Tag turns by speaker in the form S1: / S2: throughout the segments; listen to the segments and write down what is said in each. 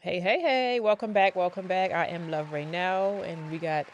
S1: Hey, hey, hey, welcome back, welcome back. I am Love Ray now, and we got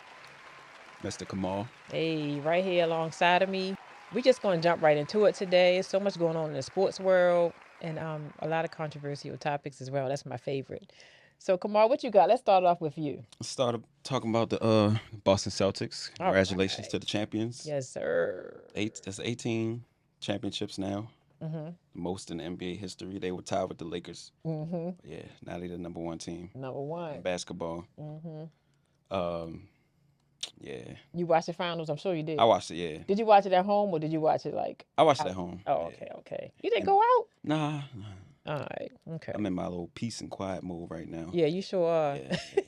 S2: Mr. Kamal.
S1: right here alongside of me. We just gonna jump right into it today. There's so much going on in the sports world and a lot of controversial topics as well. That's my favorite. So Kamal, what you got? Let's start off with you.
S2: Let's start talking about the Boston Celtics.
S1: All
S2: Congratulations
S1: right.
S2: to the champions.
S1: Yes, sir.
S2: That's 18 championships now,
S1: Mm-hmm.
S2: the most in NBA history. They were tied with the Lakers.
S1: Mm-hmm.
S2: But yeah, now they're the number one team
S1: Number
S2: in
S1: one.
S2: basketball.
S1: Mm-hmm.
S2: Um, yeah,
S1: You watched the finals, I'm sure you
S2: I
S1: did.
S2: watched it. Yeah,
S1: Did you watch it at home or did you watch it like
S2: I watched it at
S1: out?
S2: home.
S1: Oh,
S2: Yeah,
S1: okay, okay. You didn't
S2: and
S1: go out?
S2: nah,
S1: All right, okay.
S2: I'm in my little peace and quiet mode right now.
S1: Yeah, you sure are.
S2: Yeah, yeah.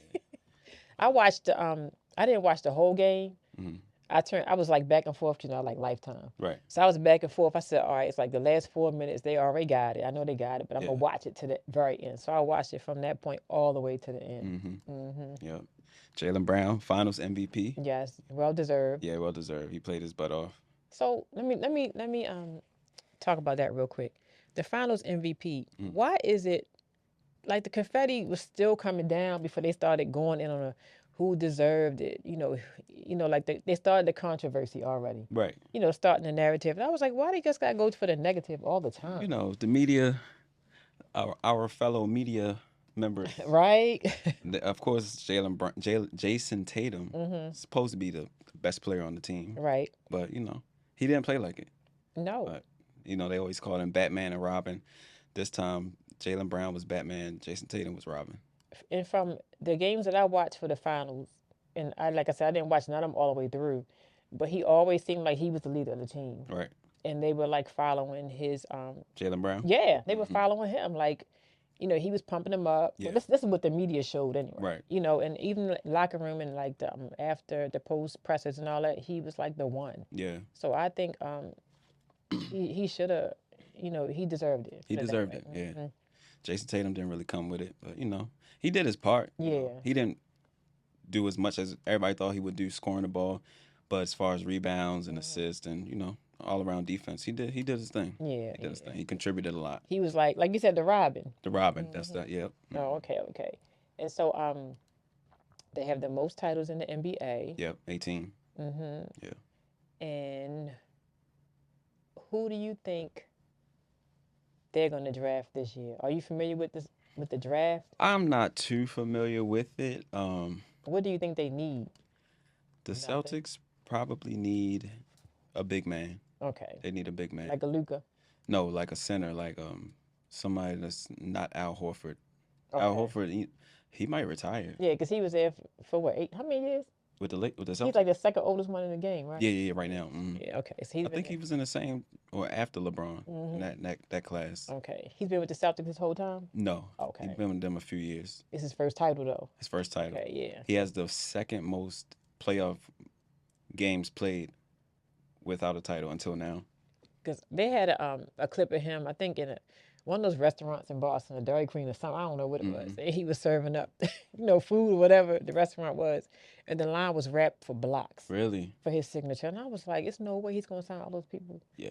S1: I watched I didn't watch the whole game.
S2: Hmm.
S1: I was like back and forth, like Lifetime.
S2: Right.
S1: So I was back and forth. I said, all right, it's like the last 4 minutes, they already got it. I know they got it, but I'm
S2: Yeah.
S1: gonna watch it to the very end. So I watched it from that point all the way to the end.
S2: Mm-hmm.
S1: Mm-hmm.
S2: Yep. Jalen Brown, Finals MVP.
S1: Yes, well deserved.
S2: Yeah, well deserved. He played his butt off.
S1: So let me talk about that real quick. The finals MVP.
S2: Mm.
S1: Why is it like the confetti was still coming down before they started going in on a who deserved it? Like they started the controversy already.
S2: Right.
S1: Starting the narrative. And I was like, why they just gotta go for the negative all the time?
S2: The media, our fellow media members.
S1: Right?
S2: Of course, Jason Tatum
S1: Mm-hmm.
S2: is supposed to be the best player on the team,
S1: Right.
S2: but he didn't play like it.
S1: No.
S2: But they always called him Batman and Robin. This time, Jalen Brown was Batman, Jason Tatum was Robin.
S1: And from the games that I watched for the finals, and like I said, I didn't watch none of them all the way through, but he always seemed like he was the leader of the team.
S2: Right.
S1: And they were like following his
S2: Jalen Brown.
S1: yeah, they were
S2: Hmm.
S1: following him. Like, he was pumping him up.
S2: Yeah.
S1: Well, this is what the media showed anyway.
S2: Right.
S1: And even the locker room and like the after the post presses and all that, he was like the one.
S2: Yeah.
S1: So I think he should have, he deserved it.
S2: He
S1: Put that
S2: deserved
S1: way.
S2: it. Yeah.
S1: Mhm.
S2: Jason Tatum didn't really come with it, but he did his part.
S1: Yeah.
S2: He didn't do as much as everybody thought he would do scoring the ball, but as far as rebounds and assists and all around defense, he did his thing.
S1: Yeah.
S2: He did his thing. He contributed a lot.
S1: He was like you said, the Robin.
S2: The Robin, that's that. Yep.
S1: Oh, okay, okay. And so they have the most titles in the NBA.
S2: Yep. 18.
S1: Mm-hmm.
S2: Yeah.
S1: And who do you think they're going to draft this year? Are you familiar with the draft?
S2: I'm not too familiar with it.
S1: What do you think they need?
S2: The
S1: Nothing.
S2: Celtics probably need a big man.
S1: Okay.
S2: They need a big man.
S1: Like a Luca.
S2: No, like a center, like somebody that's not Al Horford.
S1: Okay.
S2: Al Horford, he might retire
S1: Yeah, because he was there for what, how many years?
S2: with the Celtics.
S1: He's like the second oldest one in the game, right?
S2: Yeah, right now.
S1: Yeah, okay. So he's
S2: I think he was in the same or after LeBron in that class.
S1: Okay. He's been with the Celtics this whole time?
S2: No,
S1: Okay.
S2: he's been with them a few years.
S1: It's his first title, though.
S2: His first title.
S1: Okay, yeah.
S2: He has the second most playoff games played without a title until now.
S1: Because they had a clip of him, I think, in one of those restaurants in Boston, a Dairy Queen or something. I don't know what it was. And he was serving up, food or whatever the restaurant was. And the line was wrapped for blocks
S2: Really?
S1: for his signature. And I was like, it's no way he's going to sign all those people.
S2: Yeah.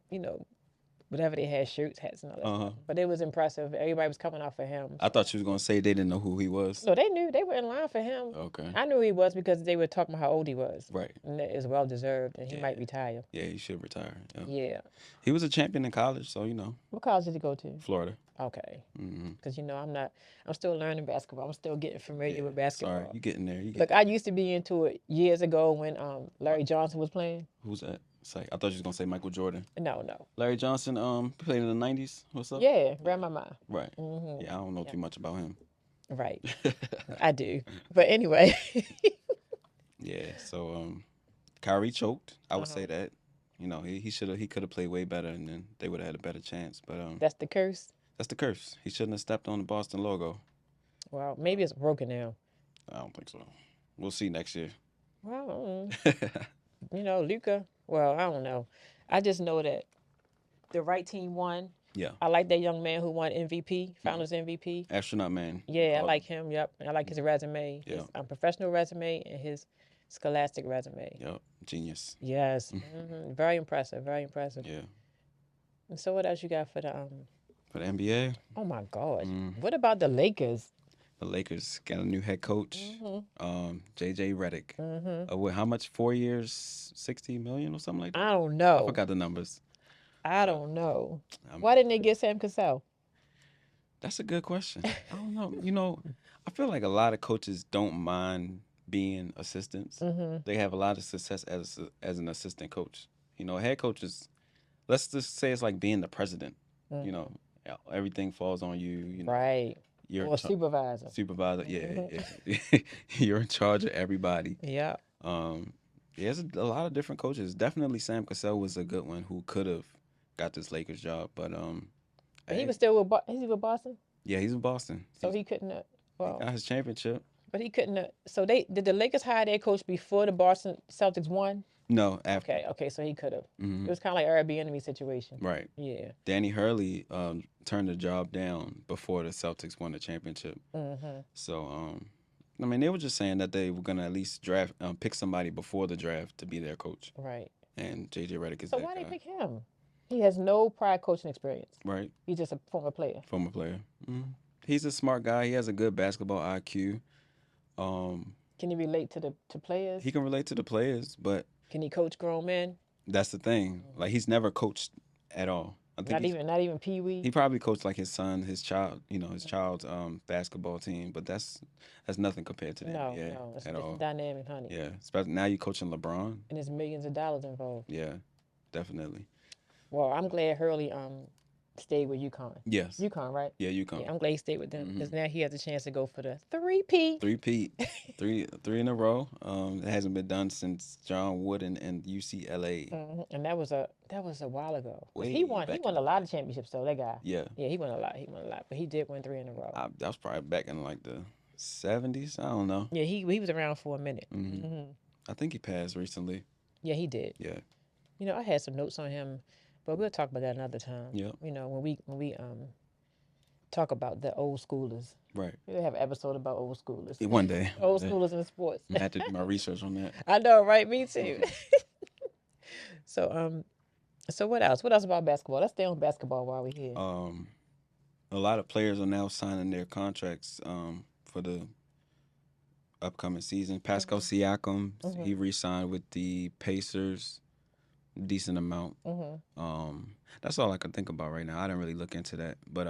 S1: You know, whatever they had, shirts, hats, and all that
S2: Uh-huh.
S1: stuff. But it was impressive. Everybody was coming out for him.
S2: I thought you was gonna say they didn't know who he was.
S1: No, they knew. They were in line for him.
S2: Okay.
S1: I knew he was because they were talking about how old he was.
S2: Right.
S1: And that is well deserved. And he
S2: Yeah.
S1: might retire.
S2: Yeah, he should retire. Yeah.
S1: Yeah.
S2: He was a champion in college, so
S1: What college did he go to?
S2: Florida.
S1: Okay.
S2: Mm-hmm.
S1: Because, I'm still learning basketball. I'm still getting familiar with basketball.
S2: Sorry, you getting there?
S1: Look, I used to be into it years ago when Larry Johnson was playing.
S2: Who's that? Say, I thought you was gonna say Michael Jordan.
S1: No.
S2: Larry Johnson, played in the '90s. What's up?
S1: Yeah, grandmama.
S2: Right.
S1: Mm-hmm.
S2: Yeah, I don't know too much about him.
S1: Right. I do. But anyway.
S2: Yeah. So, Kyrie choked. I would say that. He could have played way better, and then they would have had a better chance. But
S1: That's the curse.
S2: that's the curse. He shouldn't have stepped on the Boston logo.
S1: Well, maybe it's broken now.
S2: I don't think so. We'll see next year.
S1: Well, Luca. Well, I don't know. I just know that the right team won.
S2: Yeah.
S1: I like that young man who won MVP, Finals MVP.
S2: Astronaut man.
S1: Yeah, I like him. Yep, I like his resume, his
S2: Yeah.
S1: professional resume, and his scholastic resume.
S2: Yep. Genius.
S1: Yes, very impressive, very impressive.
S2: Yeah.
S1: And so, what else you got for the
S2: For the NBA,
S1: Oh my gosh.
S2: mm,
S1: What about the Lakers?
S2: the Lakers got a new head coach,
S1: Mm-hmm.
S2: JJ Redick.
S1: Mm-hmm.
S2: With how much? 4 years, 60 million or something like that.
S1: I don't
S2: I
S1: know.
S2: forgot the numbers.
S1: I
S2: Uh,
S1: don't know.
S2: um,
S1: Why didn't they get Sam Cassell?
S2: that's a good question. I don't know. I feel like a lot of coaches don't mind being assistants.
S1: Mm-hmm.
S2: They have a lot of success as an assistant coach. Head coaches. Let's just say it's like being the president. You
S1: Mm-hmm.
S2: know, everything falls on you.
S1: Right.
S2: You're
S1: Or supervisor.
S2: supervisor. Yeah,
S1: Mm-hmm.
S2: yeah. You're in charge of everybody.
S1: Yeah.
S2: Um, there's a lot of different coaches. Definitely Sam Cassell was a good one who could have got this Lakers job, but
S1: But he
S2: hey,
S1: was still with is he with Boston?
S2: yeah, he's in Boston.
S1: So he couldn't
S2: He
S1: well,
S2: got his championship.
S1: but he couldn't so they did the Lakers hire their coach before the Boston Celtics won?
S2: No, after.
S1: Okay, so he could have. It
S2: Hmm.
S1: was kind of like Airbnb situation.
S2: Right.
S1: Yeah.
S2: Danny Hurley turned the job down before the Celtics won the championship.
S1: Mm-hmm.
S2: So I mean, they were just saying that they were gonna at least draft pick somebody before the draft to be their coach,
S1: Right.
S2: and JJ Redick is
S1: So
S2: that
S1: why they
S2: guy.
S1: pick him? He has no prior coaching experience.
S2: Right.
S1: He's just a former player.
S2: Former player. He's a smart guy. He has a good basketball IQ. Um,
S1: Can he relate to the to players?
S2: he can relate to the players, but
S1: Can he coach grown men?
S2: that's the thing. Like he's never coached at all. I think
S1: Not even Pee Wee.
S2: he probably coached like his son, his child, his child's basketball team, but that's nothing compared to the
S1: No,
S2: NBA
S1: no, it's a
S2: at
S1: different
S2: all.
S1: dynamic, honey.
S2: Yeah, especially now you coaching LeBron.
S1: And there's millions of dollars involved.
S2: Yeah, definitely.
S1: Well, I'm glad Hurley stayed with UConn.
S2: Yes.
S1: UConn, right?
S2: Yeah, you come.
S1: Yeah, I'm glad he stayed with them
S2: Hmm.
S1: because now he has a chance to go for the 3P.
S2: Three-peat, three in a row. It hasn't been done since John Wooden and UCLA.
S1: And that was a while ago. 'Cause
S2: Way
S1: he won
S2: back
S1: a lot of championships though. That guy.
S2: Yeah,
S1: Yeah, he won a lot. He won a lot, but he did win 3 in a row.
S2: that was probably back in like the 70s. I don't know.
S1: Yeah, he was around for a minute.
S2: Hmm. I think he passed recently.
S1: Yeah, he did.
S2: Yeah.
S1: I had some notes on him, but we'll talk about that another time.
S2: Yeah.
S1: When we talk about the old schoolers.
S2: Right.
S1: We'll have an episode about old schoolers.
S2: Yeah, one day.
S1: Old schoolers in sports.
S2: I had to do my research on that.
S1: I know, right? Me too. So what else? What else about basketball? Let's stay on basketball while we're here.
S2: A lot of players are now signing their contracts for the upcoming season. Pascal Siakam, he re-signed with the Pacers, decent amount. That's all I can think about right now. I didn't really look into that, but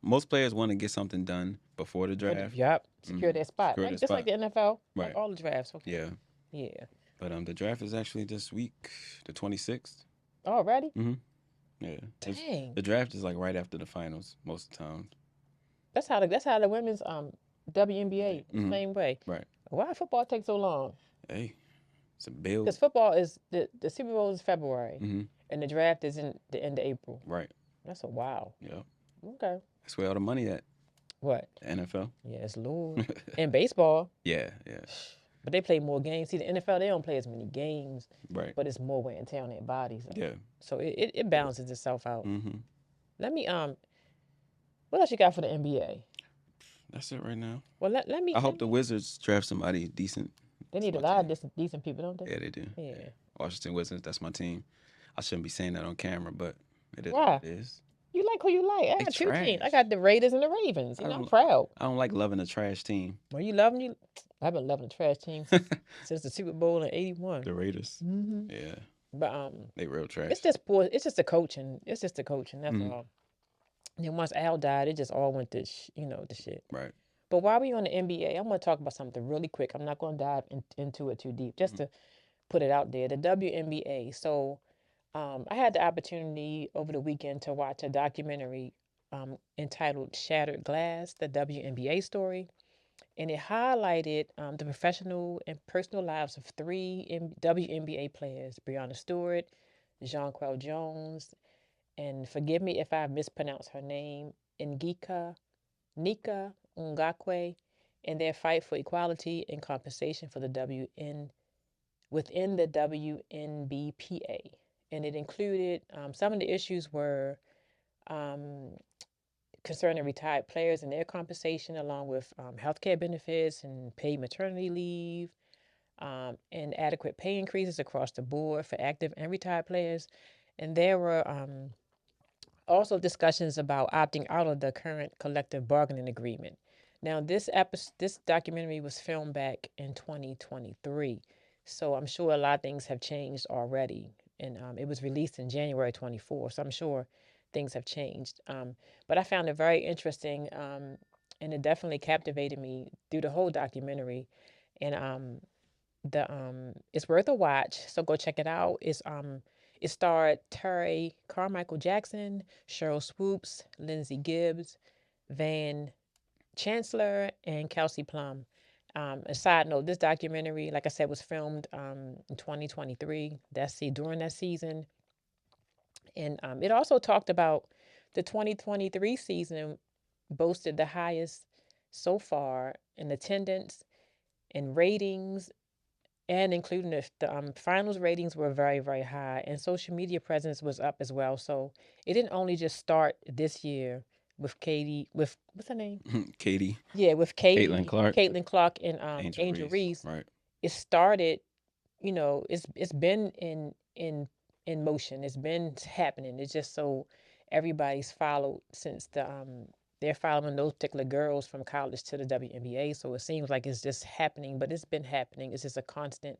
S2: most players want to get something done before the draft.
S1: Yep. Secure their spot.
S2: Secure
S1: Like,
S2: their
S1: just like the NFL.
S2: Right.
S1: Like all the drafts. Okay.
S2: Yeah.
S1: Yeah.
S2: But the draft is actually this week, the 26th.
S1: Already?
S2: Yeah.
S1: Dang.
S2: The draft is like right after the finals most of the time.
S1: That's how the women's WNBA same way.
S2: Right.
S1: Why football take so long?
S2: Hey, it's a build.
S1: Because football is the Super Bowl is February
S2: Mhm.
S1: and the draft is in the end of April.
S2: Right.
S1: That's a wow.
S2: Yeah.
S1: Okay.
S2: That's where all the money at.
S1: What?
S2: The NFL.
S1: Yes, Lord. And baseball.
S2: Yeah, yeah.
S1: But they play more games. See, the NFL, they don't play as many games,
S2: Right.
S1: but it's more wear and tear on their bodies.
S2: Yeah.
S1: So it balances itself out.
S2: Mm-hmm.
S1: Let me what else you got for the NBA?
S2: That's it right now.
S1: Well, let me.
S2: I hope the Wizards draft somebody decent.
S1: They need a
S2: That's my
S1: lot of decent people, don't they?
S2: Yeah, they do.
S1: Yeah.
S2: Washington Wizards, that's my team. I shouldn't be saying that on camera, but it is
S1: Why?
S2: what it is.
S1: You like who you like. I
S2: They
S1: got two teams.
S2: trash.
S1: I got the Raiders and the Ravens.
S2: I
S1: I'm
S2: don't-
S1: proud.
S2: I don't like loving a trash team.
S1: Well, you loving you. I've been loving the trash team since the Super Bowl in '81.
S2: The Raiders.
S1: Mm-hmm.
S2: Yeah,
S1: But
S2: they real trash.
S1: it's just poor. It's just the coaching. It's just the coaching. That's
S2: Mhm.
S1: all. And then once Al died, it just all went to the shit.
S2: Right.
S1: But while we on the NBA, I'm gonna talk about something really quick. I'm not gonna dive into it too deep, just to put it out there. The WNBA. So, I had the opportunity over the weekend to watch a documentary entitled "Shattered Glass: The WNBA Story," and it highlighted the professional and personal lives of three WNBA players: Breonna Stewart, Jonquel Jones, and forgive me if I mispronounce her name, Nika Ngakwe, in their fight for equality and compensation for the within the WNBPA. And it included some of the issues were concerning retired players and their compensation, along with healthcare benefits and paid maternity leave, and adequate pay increases across the board for active and retired players. And there were Also, discussions about opting out of the current collective bargaining agreement. Now, this documentary was filmed back in 2023, so I'm sure a lot of things have changed already. And it was released in January 24, so I'm sure things have changed. But I found it very interesting, and it definitely captivated me through the whole documentary. And the it's worth a watch, so go check it out. It starred Terry Carmichael Jackson, Cheryl Swoops, Lindsay Gibbs, Van Chancellor, and Kelsey Plum. A side note, this documentary, like I said, was filmed in 2023. During that season. And it also talked about the 2023 season boasted the highest so far in attendance and ratings, and including the finals ratings were very, very high, and social media presence was up as well. So it didn't only just start this year with Katie, with what's her name?
S2: Katie.
S1: Yeah, with
S2: Caitlin
S1: Katie,
S2: Clark.
S1: Caitlin Clark, and
S2: Angel
S1: Angel Reese.
S2: Right.
S1: It started, it's been in motion. It's been happening. It's just so everybody's followed since they're following those particular girls from college to the WNBA. So it seems like it's just happening, but it's been happening. It's just a constant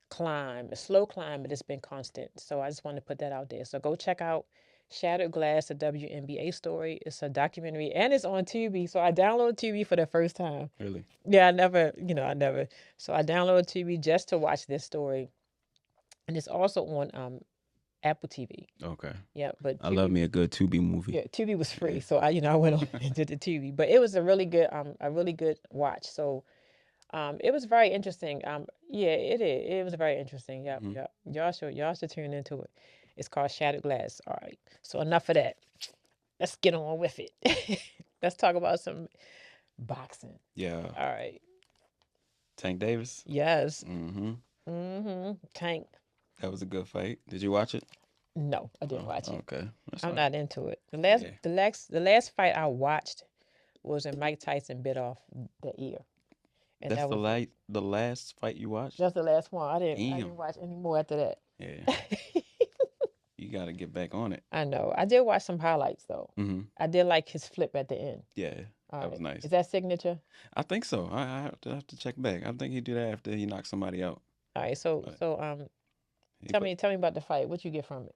S1: climb, a slow climb, but it's been constant. So I just wanted to put that out there. So go check out Shattered Glass, the WNBA story. It's a documentary and it's on Tubi. So I downloaded Tubi for the first time.
S2: Really?
S1: Yeah, I never. So I downloaded Tubi just to watch this story. And it's also on Apple TV.
S2: Okay.
S1: Yeah, but
S2: I love me a good Tubi movie.
S1: Yeah, Tubi was free, so I went on and did the Tubi. But it was a really good watch. So it was very interesting. Yeah, it is. It was very interesting. Yep,
S2: Mhm.
S1: yep. Y'all should tune into it. It's called Shattered Glass. All right. So enough of that. Let's get on with it. Let's talk about some boxing.
S2: Yeah.
S1: All right.
S2: Tank Davis.
S1: Yes.
S2: Mm-hmm.
S1: Tank.
S2: That was a good fight. Did you watch it?
S1: No, I didn't watch it.
S2: Okay. That's
S1: I'm
S2: fine.
S1: not into it.
S2: Yeah.
S1: The last fight I watched was when Mike Tyson bit off the ear. And
S2: That's
S1: that was
S2: the last fight you watched?
S1: That's the last one. I
S2: Damn.
S1: didn't watch any more after that.
S2: Yeah. You got to get back on it.
S1: I know. I did watch some highlights though.
S2: Mm-hmm.
S1: I did like his flip at the end.
S2: Yeah.
S1: All
S2: That
S1: right.
S2: was nice.
S1: Is that signature?
S2: I think so. I have to check back. I think he do that after he knocked somebody out.
S1: All right. So tell me about the fight. What you get from it?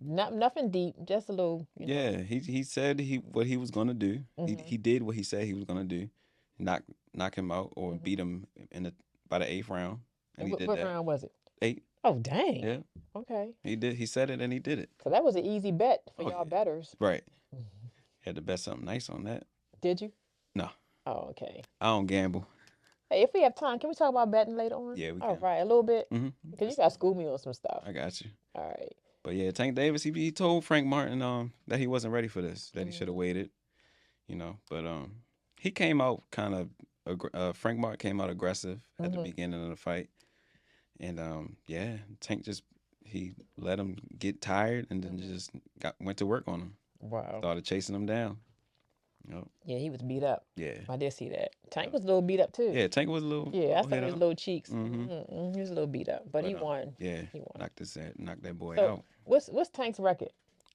S1: Nothing deep. Just a little.
S2: Yeah. He said what he was gonna do. He did what he said he was gonna do. Knock him out or beat him by the 8th round. And he did
S1: what
S2: that.
S1: round was it?
S2: 8.
S1: Oh dang.
S2: Yeah.
S1: Okay.
S2: He did. He said it and he did it.
S1: So that was an easy bet for
S2: Oh,
S1: y'all
S2: yeah.
S1: betters.
S2: Right. Had to bet something nice on that.
S1: Did you?
S2: No.
S1: Oh, okay.
S2: I don't gamble.
S1: Hey, if we have time, can we talk about betting later on?
S2: Yeah, we
S1: All
S2: can.
S1: right, a little bit.
S2: Mm-hmm.
S1: Because you got to school me on some stuff.
S2: I got you.
S1: All right.
S2: But yeah, Tank Davis, he told Frank Martin that he wasn't ready for this, that he should have waited, But he came out kind of Frank Martin came out aggressive at the beginning of the fight, and yeah, Tank he let him get tired and then just went to work on him.
S1: Wow.
S2: Started chasing him down. Yep.
S1: Yeah, he was beat up.
S2: Yeah.
S1: I did see that. Tank was a little beat up too.
S2: Yeah, Tank was a little.
S1: Yeah, I saw
S2: hit
S1: his
S2: up.
S1: little cheeks.
S2: Mhm.
S1: He was a little beat up, but he won.
S2: Yeah,
S1: he won.
S2: knocked that boy
S1: So
S2: out.
S1: what's Tank's record?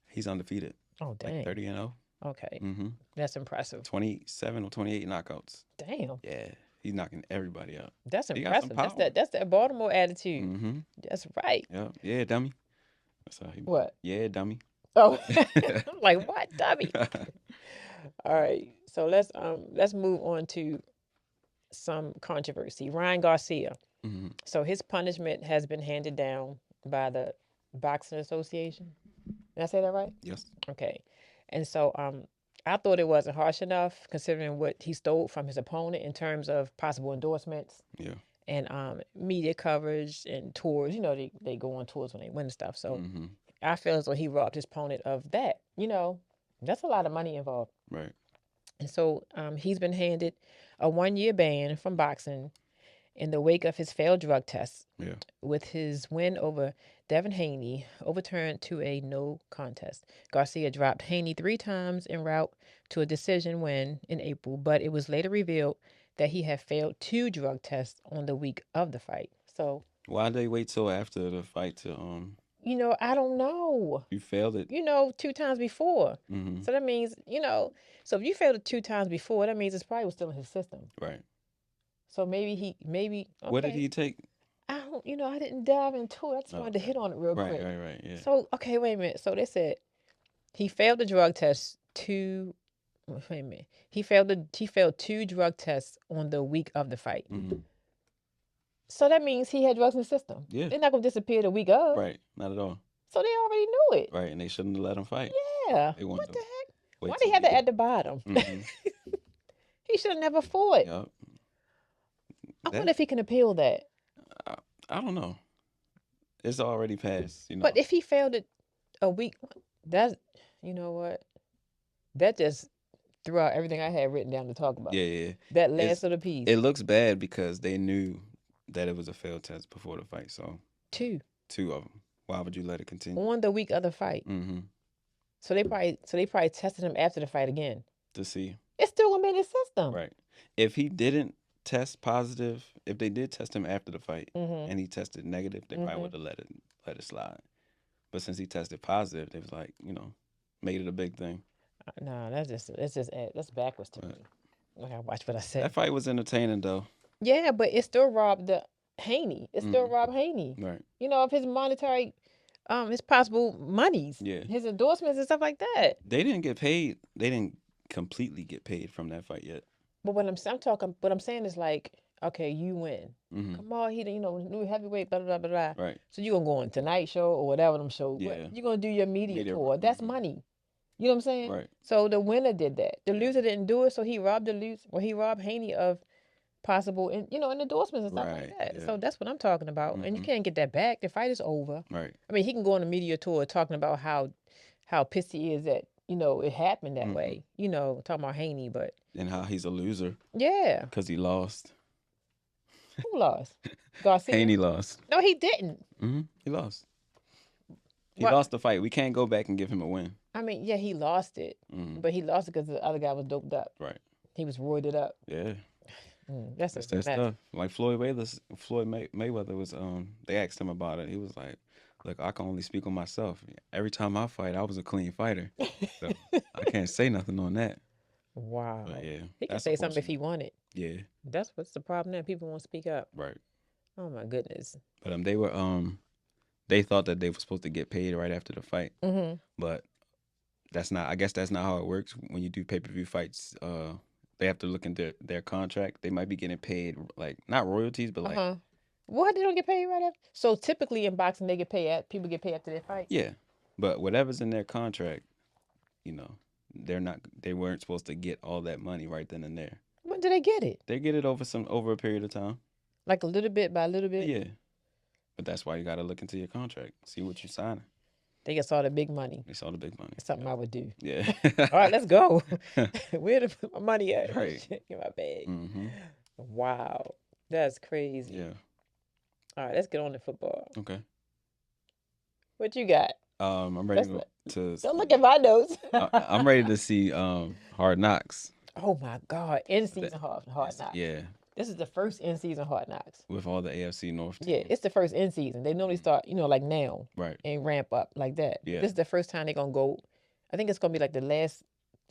S2: He's undefeated.
S1: Oh dang.
S2: Like 30-0.
S1: Okay.
S2: Mm-hmm.
S1: That's impressive.
S2: 27 or 28 knockouts.
S1: Damn.
S2: Yeah, he's knocking everybody out.
S1: That's
S2: He got some
S1: impressive.
S2: power.
S1: That's that Baltimore attitude.
S2: Mm-hmm.
S1: That's right.
S2: Yeah, yeah, dummy. That's how he.
S1: What?
S2: Yeah, dummy.
S1: Oh, I'm like, what, dummy? All right. So let's move on to some controversy. Ryan Garcia.
S2: Mm-hmm.
S1: So his punishment has been handed down by the Boxing Association. Did I say that right?
S2: Yes.
S1: Okay. And so I thought it wasn't harsh enough considering what he stole from his opponent in terms of possible endorsements.
S2: Yeah.
S1: And media coverage and tours. They go on tours when they win stuff. So I feel as though he robbed his opponent of that. That's a lot of money involved.
S2: Right.
S1: And so he's been handed a 1-year ban from boxing in the wake of his failed drug tests.
S2: Yeah.
S1: With his win over Devin Haney overturned to a no contest. Garcia dropped Haney 3 times en route to a decision win in April, but it was later revealed that he had failed 2 drug tests on the week of the fight. So
S2: why did they wait till after the fight to
S1: I don't know.
S2: You failed it.
S1: 2 times before.
S2: Mm-hmm.
S1: So that means, so if you failed it 2 times before, that means it's probably was still in his system.
S2: Right.
S1: So maybe
S2: What did
S1: okay.
S2: he take?
S1: I don't, I didn't dive into it. I just wanted to hit on it real
S2: Right,
S1: quick.
S2: right, yeah.
S1: So, okay, wait a minute. So they said he failed the drug test two. Wait a minute. He failed 2 drug tests on the week of the fight.
S2: Mm-hmm.
S1: So that means he had drugs in the system.
S2: Yeah.
S1: They're not gonna disappear the week of.
S2: Right. Not at all.
S1: So they already knew it.
S2: Right, and they shouldn't have let him fight.
S1: Yeah.
S2: They
S1: What
S2: wanted
S1: the
S2: to
S1: heck?
S2: wait
S1: Why
S2: till
S1: they had
S2: he
S1: that at the bottom?
S2: Mm-hmm.
S1: He should have never fought.
S2: Yup.
S1: I wonder if he can appeal that.
S2: I don't know. It's already passed,
S1: But if he failed it a week, that's you know what? That just threw out everything I had written down to talk about.
S2: Yeah.
S1: That last of the piece.
S2: It looks bad because they knew that it was a failed test before the fight. So
S1: 2
S2: of them. Why would you let it continue?
S1: on the week of the fight.
S2: Mm-hmm.
S1: So they probably tested him after the fight again
S2: To see.
S1: It's still gonna be in his system.
S2: Right. If he didn't test positive, if they did test him after the fight
S1: Mm-hmm.
S2: and he tested negative, they probably would have let it slide. But since he tested positive, they was like, made it a big thing.
S1: No, that's backwards to me. I gotta watch what I say.
S2: That fight was entertaining though.
S1: Yeah, but it still robbed the Haney. It still robbed Haney.
S2: Right.
S1: Of his monetary, his possible monies.
S2: Yeah.
S1: His endorsements and stuff like that.
S2: They didn't get paid. They didn't completely get paid from that fight yet.
S1: But what I'm saying is like, okay, you win.
S2: Mm-hmm.
S1: Come on, he new heavyweight, blah blah blah blah.
S2: Right.
S1: So you gonna go on Tonight Show or whatever them shows.
S2: Yeah.
S1: You gonna do your media tour. That's money. You know what I'm saying?
S2: Right.
S1: So the winner did that. The loser didn't do it, so he robbed he robbed Haney of possible, and endorsements and stuff like that. Yeah. So that's what I'm talking about. And you can't get that back. The fight is over.
S2: Right.
S1: I mean, he can go on a media tour talking about how pissed he is that it happened that way. Talking about Haney, but
S2: and how he's a loser.
S1: Yeah.
S2: Because he lost.
S1: Who lost? Garcia.
S2: Haney lost.
S1: No, he didn't.
S2: Mm-hmm. He lost. He lost the fight. We can't go back and give him a win.
S1: I mean, yeah, he lost it, but he lost it because the other guy was doped up.
S2: Right.
S1: He was roided up.
S2: Yeah.
S1: That's
S2: that stuff. Like Floyd Mayweather was. They asked him about it. He was like, "Look, I can only speak on myself. Every time I fight, I was a clean fighter, so I can't say nothing on that."
S1: Wow.
S2: But yeah,
S1: he can say something if he wanted.
S2: Yeah.
S1: That's what's the problem now. People won't speak up.
S2: Right.
S1: Oh my goodness.
S2: But they were they thought that they were supposed to get paid right after the fight, but that's not. I guess that's not how it works when you do pay-per-view fights. They have to look into their contract. They might be getting paid like not royalties, but like
S1: what, they don't get paid right after? So typically in boxing, they get paid people get paid after their fight.
S2: Yeah, but whatever's in their contract, they weren't supposed to get all that money right then and there.
S1: When do they get it?
S2: They get it over a period of time.
S1: Like a little bit by a little bit?
S2: Yeah. But that's why you got to look into your contract. See what you're signing.
S1: They just saw the big money.
S2: They saw the big money.
S1: It's something I would do.
S2: Yeah.
S1: All right, let's go. Where to put my money at?
S2: Right.
S1: In my bag.
S2: Mm-hmm.
S1: Wow. That's crazy.
S2: Yeah.
S1: All right, let's get on to football.
S2: Okay.
S1: What you got?
S2: I'm ready to
S1: don't look at my notes.
S2: I'm ready to see Hard Knocks.
S1: Oh my God. In-season Hard Knocks.
S2: Yeah.
S1: This is the first in-season Hard Knocks.
S2: With all the AFC North teams.
S1: Yeah, it's the first in-season. They normally start, like now.
S2: Right.
S1: And ramp up like that.
S2: Yeah.
S1: This is the first time they're going to go. I think it's going to be like the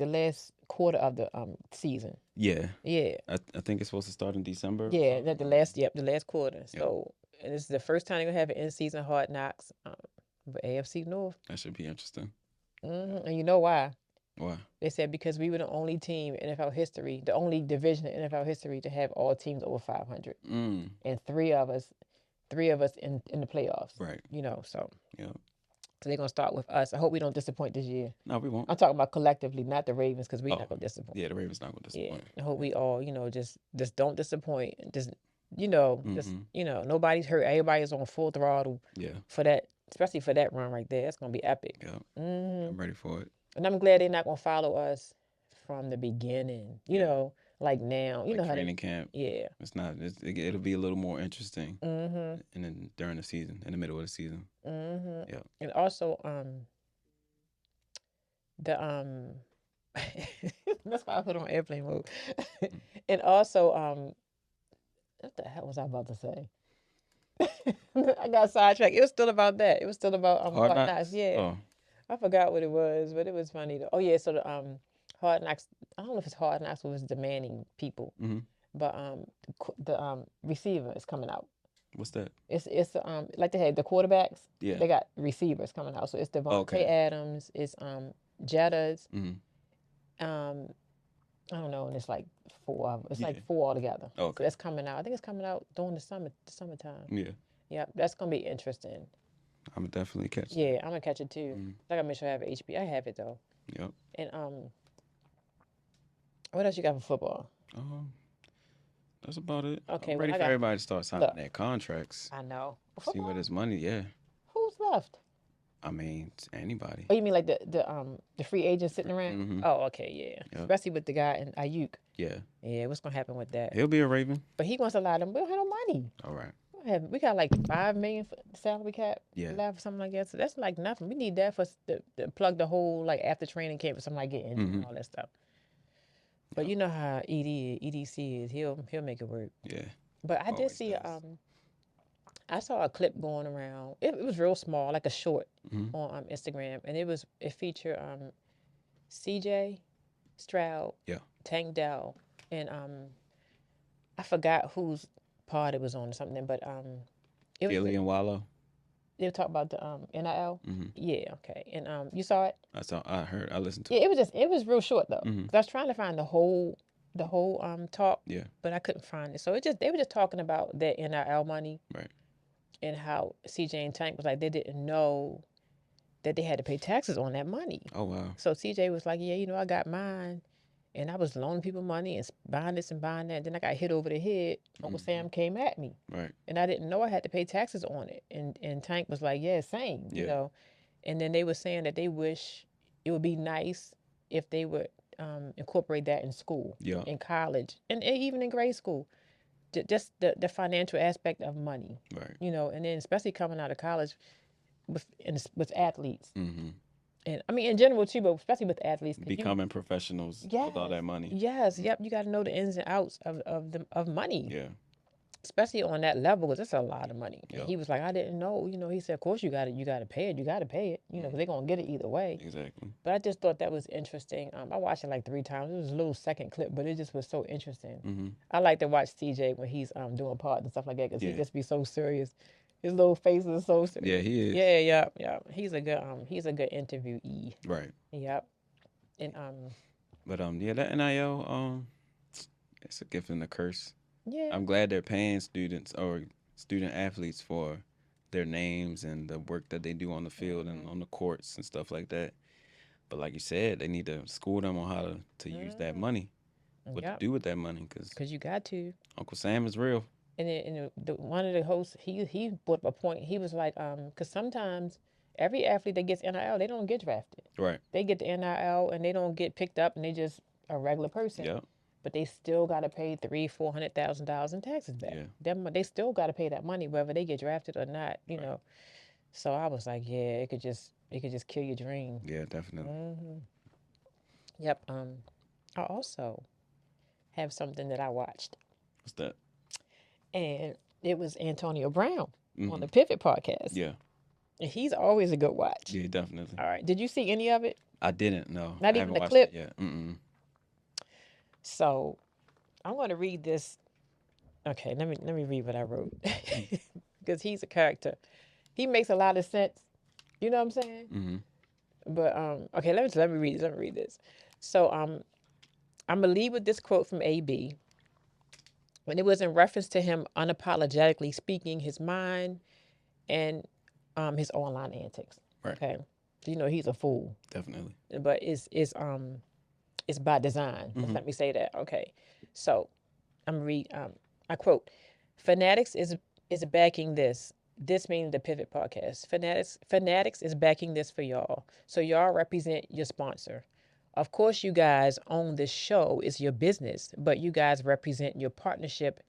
S1: last quarter of the season.
S2: Yeah.
S1: Yeah.
S2: I think it's supposed to start in December.
S1: Yeah, the last quarter. So, and this is the first time they're going to have an in-season Hard Knocks for AFC North.
S2: That should be interesting.
S1: Mm-hmm. And you know why?
S2: Why?
S1: They said because we were the only team in NFL history, the only division in NFL history to have all teams over 500. And three of us in the playoffs.
S2: Right.
S1: So.
S2: Yeah.
S1: So they're going to start with us. I hope we don't disappoint this year.
S2: No, we won't.
S1: I'm talking about collectively, not the Ravens, because we're not going to disappoint.
S2: Yeah, the Ravens not going to disappoint.
S1: Yeah. I hope we all, just don't disappoint. Just, nobody's hurt. Everybody's on full throttle.
S2: Yeah.
S1: For that, especially for that run right there. It's going to be epic.
S2: Yeah. I'm ready for it.
S1: And I'm glad they're not going to follow us from the beginning, like now.
S2: Like training camp.
S1: Yeah.
S2: It's not, it'll be a little more interesting. And then during the season, in the middle of the season. Yeah.
S1: And also, that's why I put on airplane mode. And also, what the hell was I about to say? I got sidetracked. It was still about that. It was still about
S2: Hard
S1: Hard Knocks.
S2: Knocks.
S1: Yeah,
S2: Oh.
S1: I forgot what it was, but it was funny though. Oh yeah, so the Hard Knocks. I don't know if it's Hard Knocks or it's demanding people,
S2: Mm-hmm.
S1: but the receiver is coming out.
S2: What's that?
S1: It's like they had the quarterbacks.
S2: Yeah.
S1: They got receivers coming out. So it's Devontae
S2: Okay.
S1: Adams. It's Jettas.
S2: Mm-hmm.
S1: I don't know, and it's like four of it's
S2: Yeah.
S1: like four altogether. So
S2: Okay.
S1: that's coming out. I think it's coming out during the summertime.
S2: Yeah.
S1: Yeah, that's gonna be interesting.
S2: I'm gonna definitely catch that.
S1: Yeah, I'm gonna catch it too.
S2: Mm.
S1: I gotta make sure I have HB. I have it though.
S2: Yep.
S1: And what else you got for football?
S2: That's about it.
S1: Okay,
S2: I'm ready
S1: well,
S2: for everybody to start signing
S1: look.
S2: their contracts.
S1: I know.
S2: See where this money. Yeah.
S1: Who's left?
S2: I mean, anybody.
S1: Oh, you mean like the free agents sitting around?
S2: Mhm.
S1: Oh, okay, yeah.
S2: Yep.
S1: Especially with the guy in Ayuk.
S2: Yeah.
S1: Yeah, what's gonna happen with that?
S2: He'll be a Raven.
S1: But he wants a lot of them. We don't have no money.
S2: All right.
S1: We got like $5 million for the salary cap
S2: Yeah.
S1: left or something like that. So that's like nothing. We need that for to plug the whole like after training camp or something like getting and all that stuff. But you know how EDC is. He'll make it work.
S2: Yeah.
S1: But I did
S2: Always
S1: see
S2: does.
S1: I saw a clip going around. It was real small, like a short
S2: Mhm.
S1: on Instagram, and it featured CJ Stroud,
S2: Yeah.
S1: Tank Dell, and I forgot whose part it was on or something, but it was
S2: Gilly and Wallow.
S1: they were talking about the NIL.
S2: Mhm.
S1: Yeah, okay. And you saw it?
S2: I heard. I listened to.
S1: Yeah, it was real short though.
S2: Mhm.
S1: 'Cause I was trying to find the whole talk,
S2: Yeah.
S1: but I couldn't find it. So they were just talking about their NIL money.
S2: Right.
S1: And how CJ and Tank was like they didn't know that they had to pay taxes on that money.
S2: Oh wow.
S1: So CJ was like, yeah, I got mine, and I was loaning people money and buying this and buying that. Then I got hit over the head. Uncle Sam came at me,
S2: Right.
S1: and I didn't know I had to pay taxes on it. And Tank was like, yeah, same,
S2: Yeah.
S1: And then they were saying that they wish it would be nice if they would incorporate that in school,
S2: Yeah.
S1: in college, and even in grade school. Just the financial aspect of money,
S2: Right.
S1: and then especially coming out of college with athletes,
S2: Mm-hmm.
S1: and I mean in general too, but especially with athletes.
S2: Becoming professionals with all that money.
S1: Yes, yep. You got to know the ins and outs of money,
S2: Yeah.
S1: especially on that level, because it's a lot of money.
S2: Yep.
S1: And he was like, I didn't know. He said, of course you got to pay it. You got to pay it. Because they're gonna get it either way.
S2: Exactly.
S1: But I just thought that was interesting. I watched it like 3 times. It was a little second clip, but it just was so interesting.
S2: Mm-hmm.
S1: I like to watch CJ when he's doing parts and stuff like that because
S2: Yeah.
S1: he just be so serious. His little face is so serious.
S2: Yeah, he is.
S1: Yeah. He's a good interviewee.
S2: Right.
S1: Yep. And
S2: But yeah, that NIL it's a gift and a curse.
S1: yeah.
S2: I'm glad they're paying students or student athletes for their names and the work that they do on the field and on the courts and stuff like that. But like you said, they need to school them on how to use that money, what to do with that money,
S1: because you got to.
S2: Uncle Sam is real.
S1: And one of the hosts, he brought up a point. He was like, because sometimes every athlete that gets NIL, they don't get drafted.
S2: Right.
S1: They get the NIL and they don't get picked up, and they just a regular person.
S2: Yep.
S1: But they still got to pay $300,000-$400,000 in taxes back.
S2: Yeah.
S1: They still got to pay that money whether they get drafted or not. You know. So I was like, yeah, it could just kill your dream.
S2: Yeah, definitely.
S1: Mm-hmm. Yep. I also have something that I watched.
S2: What's that?
S1: And it was Antonio Brown
S2: Mm-hmm.
S1: on the Pivot podcast.
S2: Yeah.
S1: And he's always a good watch.
S2: Yeah, definitely.
S1: All right. Did you see any of it?
S2: I didn't know.
S1: Not
S2: I
S1: even
S2: haven't
S1: the
S2: watched
S1: clip?
S2: it yet. Mm-mm.
S1: So I'm going to read this. Okay, let me read what I wrote because he's a character. He makes a lot of sense. You know what I'm saying?
S2: Mm-hmm.
S1: But okay, let me read this. Let me read this. So I'm gonna lead with this quote from AB, and it was in reference to him unapologetically speaking his mind and his online antics.
S2: Right.
S1: Okay, he's a fool.
S2: Definitely.
S1: But it's by design.
S2: Mm-hmm.
S1: Let me say that. Okay, so I'm gonna read. I quote: "Fanatics is backing this." This means the Pivot podcast. Fanatics is backing this for y'all. So y'all represent your sponsor. Of course, you guys own this show. It's your business, but you guys represent your partnership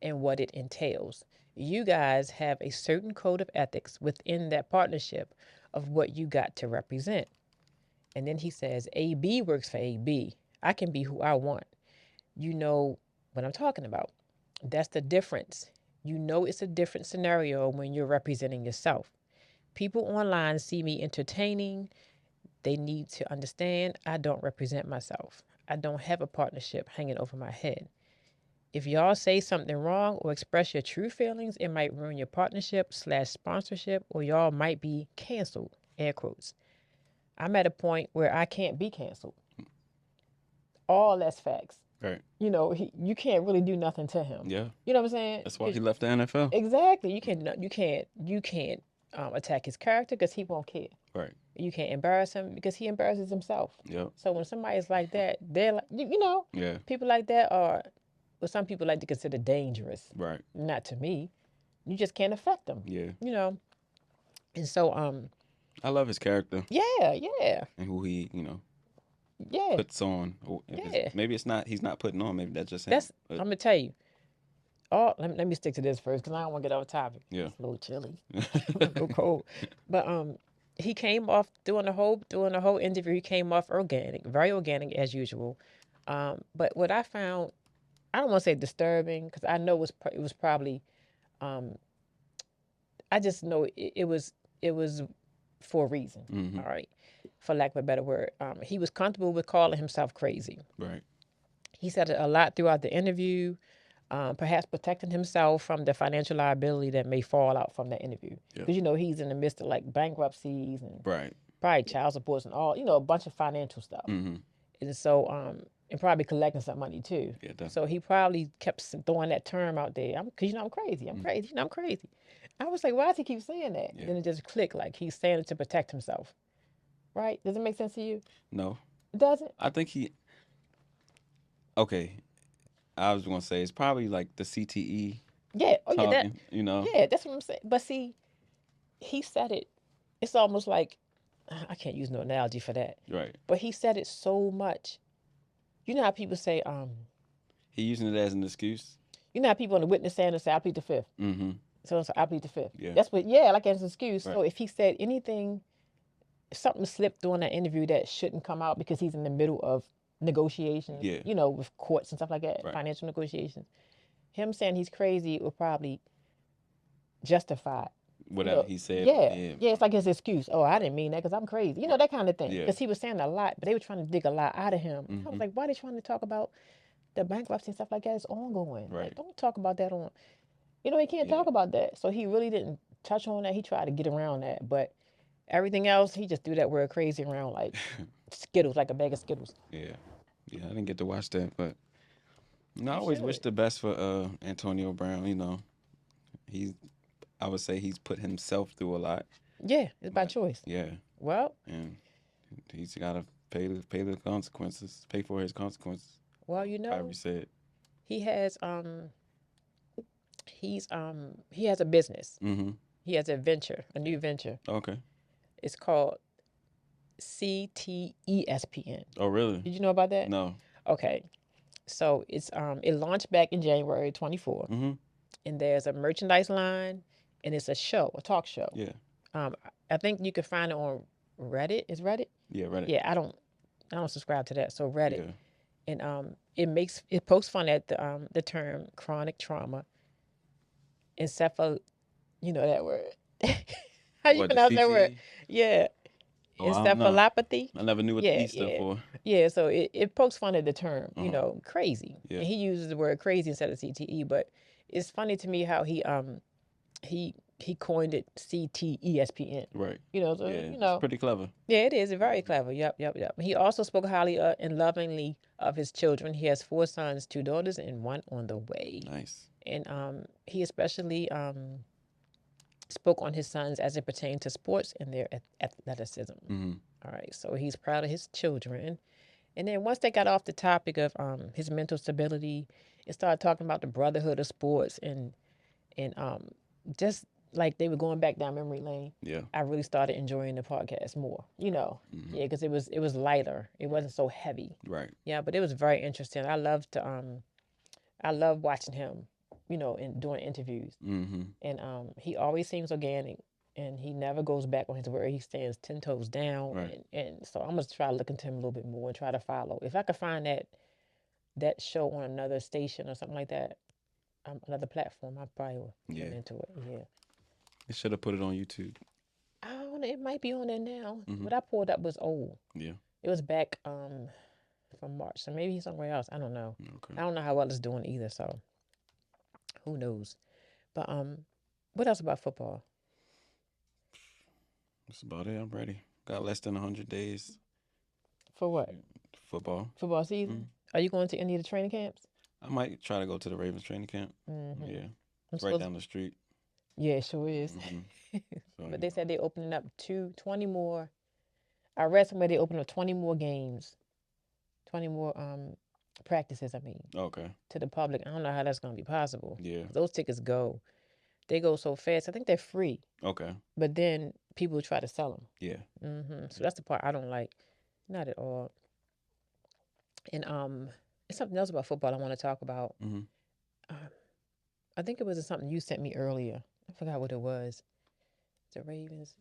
S1: and what it entails. You guys have a certain code of ethics within that partnership of what you got to represent. And then he says, AB works for AB. I can be who I want. You know what I'm talking about. That's the difference You know it's a different scenario when you're representing yourself. People online see me entertaining. They need to understand I don't represent myself. I don't have a partnership hanging over my head. If y'all say something wrong or express your true feelings, it might ruin your partnership/sponsorship, or y'all might be canceled. Air quotes. I'm at a point where I can't be canceled. All that's facts.
S2: Right.
S1: You can't really do nothing to him.
S2: Yeah.
S1: You know what I'm saying?
S2: That's why he left the NFL.
S1: Exactly. You can't attack his character because he won't care.
S2: Right.
S1: You can't embarrass him because he embarrasses himself.
S2: Yep.
S1: So when somebody's like that, they're like,
S2: Yeah.
S1: people like that are, what some people like to consider dangerous.
S2: Right.
S1: Not to me. You just can't affect them.
S2: Yeah.
S1: And so
S2: I love his character
S1: yeah,
S2: and who he
S1: yeah.
S2: puts on.
S1: Yeah.
S2: Maybe it's not. He's not putting on. Maybe that's just him.
S1: That's I'm gonna tell you. Oh, let me stick to this first because I don't want to get off topic.
S2: Yeah.
S1: It's a little chilly, a little cold. But he came off doing the whole interview. He came off organic, very organic as usual. But what I found, I don't want to say disturbing because I know it was probably, I just know it was for a reason.
S2: Mm-hmm.
S1: All right, for lack of a better word, he was comfortable with calling himself crazy.
S2: Right.
S1: He said it a lot throughout the interview. Perhaps protecting himself from the financial liability that may fall out from that interview. Because, he's in the midst of like bankruptcies and
S2: Right.
S1: probably child supports and all, a bunch of financial stuff.
S2: Mm-hmm.
S1: And so, and probably collecting some money too.
S2: Yeah, definitely.
S1: So he probably kept throwing that term out there. Because, I'm crazy. I'm crazy. I'm crazy. I was like, why does he keep saying that?
S2: Yeah.
S1: Then it just clicked, like he's saying it to protect himself. Right? Does it make sense to you?
S2: No.
S1: It doesn't?
S2: I think okay. I was gonna say it's probably like the CTE.
S1: Yeah. Oh,
S2: talking,
S1: yeah. Yeah, that's what I'm saying. But see, he said it. It's almost like, I can't use no analogy for that.
S2: Right.
S1: But he said it so much. You know how people say,
S2: he using it as an excuse.
S1: You know how people on the witness stand and say, I plead the fifth.
S2: Mm-hmm.
S1: So I plead the fifth.
S2: Yeah.
S1: That's what, like as an excuse. Right. So if he said anything, something slipped during that interview that shouldn't come out because he's in the middle of negotiations, with courts and stuff like that, financial negotiations. Him saying he's crazy will probably justify
S2: whatever he said.
S1: Yeah, it's like his excuse. Oh, I didn't mean that because I'm crazy. That kind of thing.
S2: Yeah.
S1: Because he was saying a lot, but they were trying to dig a lot out of him.
S2: Mm-hmm.
S1: I was like, why are they trying to talk about the bankruptcy and stuff like that? It's ongoing.
S2: Right.
S1: Like, don't talk about that on. He can't talk about that. So he really didn't touch on that. He tried to get around that, but everything else, he just threw that word crazy around like Skittles, like a bag of Skittles.
S2: Yeah, I didn't get to watch that, but I always wish the best for Antonio Brown. I would say he's put himself through a lot.
S1: Yeah, it's by choice.
S2: Yeah.
S1: Well,
S2: and he's got to pay the consequences, pay for his consequences.
S1: Well,
S2: Kyrie said
S1: he has he has a business.
S2: Mm-hmm.
S1: He has a new venture.
S2: Okay.
S1: It's called CTESPN.
S2: Oh, really?
S1: Did you know about that?
S2: No.
S1: Okay. So it's it launched back in January 24.
S2: Mm-hmm.
S1: And there's a merchandise line, and it's a talk show.
S2: Yeah.
S1: I think you can find it on Reddit. Is Reddit?
S2: Yeah, Reddit.
S1: Yeah, I don't subscribe to that. So Reddit.
S2: Yeah.
S1: And it pokes fun at the term chronic trauma. That word. How do you pronounce that word? Yeah. Encephalopathy.
S2: I never knew what the E stood for.
S1: Yeah, so it pokes fun at the term, crazy.
S2: Yeah.
S1: And he uses the word crazy instead of CTE, but it's funny to me how he coined it CTESPN.
S2: Right.
S1: It's
S2: pretty clever.
S1: Yeah, it is. It's very clever. Yep. He also spoke highly and lovingly of his children. He has 4 sons, 2 daughters, and 1 on the way.
S2: Nice.
S1: And he especially spoke on his sons as it pertained to sports and their athleticism.
S2: Mm-hmm.
S1: All right, so he's proud of his children. And then once they got off the topic of his mental stability, it started talking about the brotherhood of sports and just like they were going back down memory lane.
S2: Yeah,
S1: I really started enjoying the podcast more.
S2: Mm-hmm.
S1: Yeah, because it was lighter. It wasn't so heavy.
S2: Right.
S1: Yeah, but it was very interesting. I love watching him. And doing interviews.
S2: Mm-hmm.
S1: And he always seems organic, and he never goes back on his word. He stands 10 toes down.
S2: Right.
S1: And so I'm gonna try to look into him a little bit more and try to follow. If I could find that show on another station or something like that, another platform, I probably will tune
S2: Yeah.
S1: into it. Yeah.
S2: They should have put it on YouTube.
S1: I don't know. It might be on there now.
S2: Mm-hmm.
S1: What I pulled up was old.
S2: Yeah.
S1: It was back from March, so maybe somewhere else. I don't know.
S2: Okay.
S1: I don't know how well it's doing either. So who knows? But what else about football?
S2: That's about it. I'm ready. Got less than 100 days.
S1: For what?
S2: Football.
S1: Football season?
S2: Mm.
S1: Are you going to any of the training camps?
S2: I might try to go to the Ravens training camp.
S1: Mm-hmm.
S2: Yeah.
S1: I'm
S2: It's right down the street.
S1: Yeah, it sure is.
S2: Mm-hmm. So,
S1: But they said they're opening up 20 more. I read somewhere they opened up 20 more games, 20 more practices, I mean,
S2: okay.
S1: to the public. I don't know how that's going to be possible.
S2: Yeah.
S1: Those tickets go. They go so fast. I think they're free.
S2: Okay.
S1: But then people try to sell them.
S2: Yeah.
S1: Mm-hmm. So that's the part I don't like. Not at all. And it's something else about football I want to talk about.
S2: Mm-hmm.
S1: I think it was something you sent me earlier. I forgot what it was. The Ravens.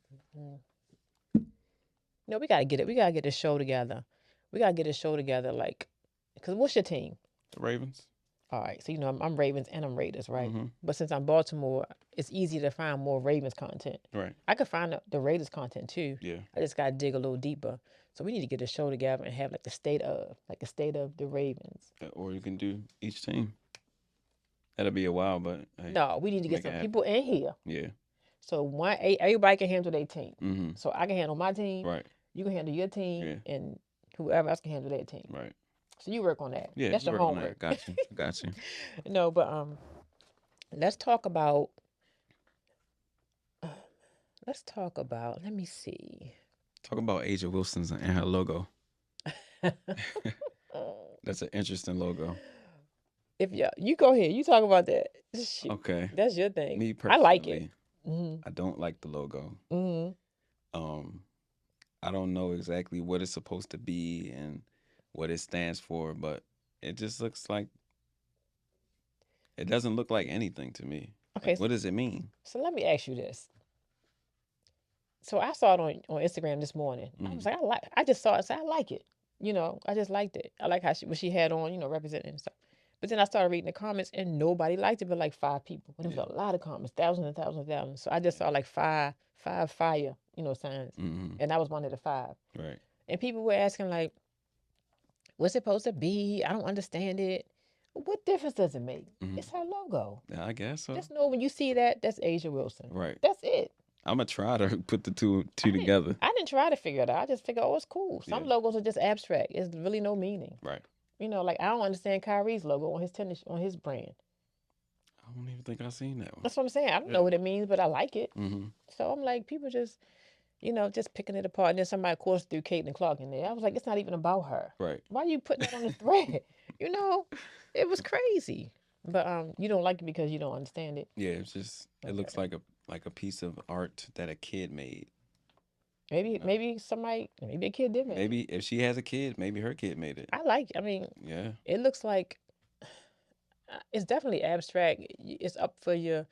S1: No, we gotta get it. We gotta get the show together. We gotta get a show together, like, cause what's your team?
S2: The Ravens.
S1: All right, so you know I'm Ravens and I'm Raiders, right?
S2: Mm-hmm.
S1: But since I'm Baltimore, it's easy to find more Ravens content.
S2: Right.
S1: I could find the Raiders content too.
S2: Yeah.
S1: I just gotta dig a little deeper. So we need to get a show together and have like the state of the Ravens.
S2: Or you can do each team. That'll be a while, but hey,
S1: No, we need to get some people in here.
S2: Yeah.
S1: So everybody can handle their team.
S2: Mm-hmm.
S1: So I can handle my team.
S2: Right.
S1: You can handle your team,
S2: Yeah.
S1: and whoever else can handle their team.
S2: Right.
S1: So you work on that.
S2: Yeah.
S1: That's your
S2: work on
S1: homework.
S2: that. Got you. Got you.
S1: No, but let's talk about. Let me see.
S2: Talk about Asia Wilson's and her logo. That's an interesting logo.
S1: If you go ahead, you talk about that. Shoot,
S2: Okay.
S1: that's your thing.
S2: Me personally,
S1: I like it.
S2: I don't like the logo.
S1: Mm-hmm.
S2: I don't know exactly what it's supposed to be and what it stands for, but it just looks like it doesn't look like anything to me.
S1: Okay.
S2: Like, what does it mean?
S1: So let me ask you this. So I saw it on Instagram this morning. I was like, I just saw it, so I like it. You know, I just liked it. I like how what she had on, representing and stuff. But then I started reading the comments and nobody liked it but like 5 people. But it was a lot of comments, thousands and thousands and thousands. So I just saw like five fire, signs. And I was one of the 5.
S2: Right.
S1: And people were asking like, what's it supposed to be? I don't understand it. What difference does it make? It's her logo.
S2: Yeah, I guess so.
S1: Just know when you see that, that's Asia Wilson.
S2: Right.
S1: That's it.
S2: I'm going to try to put the two together.
S1: I didn't try to figure it out. I just figured, it's cool. Some logos are just abstract. It's really no meaning.
S2: Right.
S1: Like I don't understand Kyrie's logo on his tennis, on his brand.
S2: I don't even think I've seen that one.
S1: That's what I'm saying. I don't know what it means, but I like it.
S2: Mm-hmm.
S1: So I'm like, people just, just picking it apart. And then somebody, of course, threw Caitlin Clark in there. I was like, it's not even about her.
S2: Right.
S1: Why are you putting it on the thread? It was crazy. But you don't like it because you don't understand it.
S2: Yeah, it's just it looks like a piece of art that a kid made.
S1: Maybe a kid did make it.
S2: Maybe if she has a kid, maybe her kid made it.
S1: I like it. I mean,
S2: yeah,
S1: it looks like it's definitely abstract. It's up for your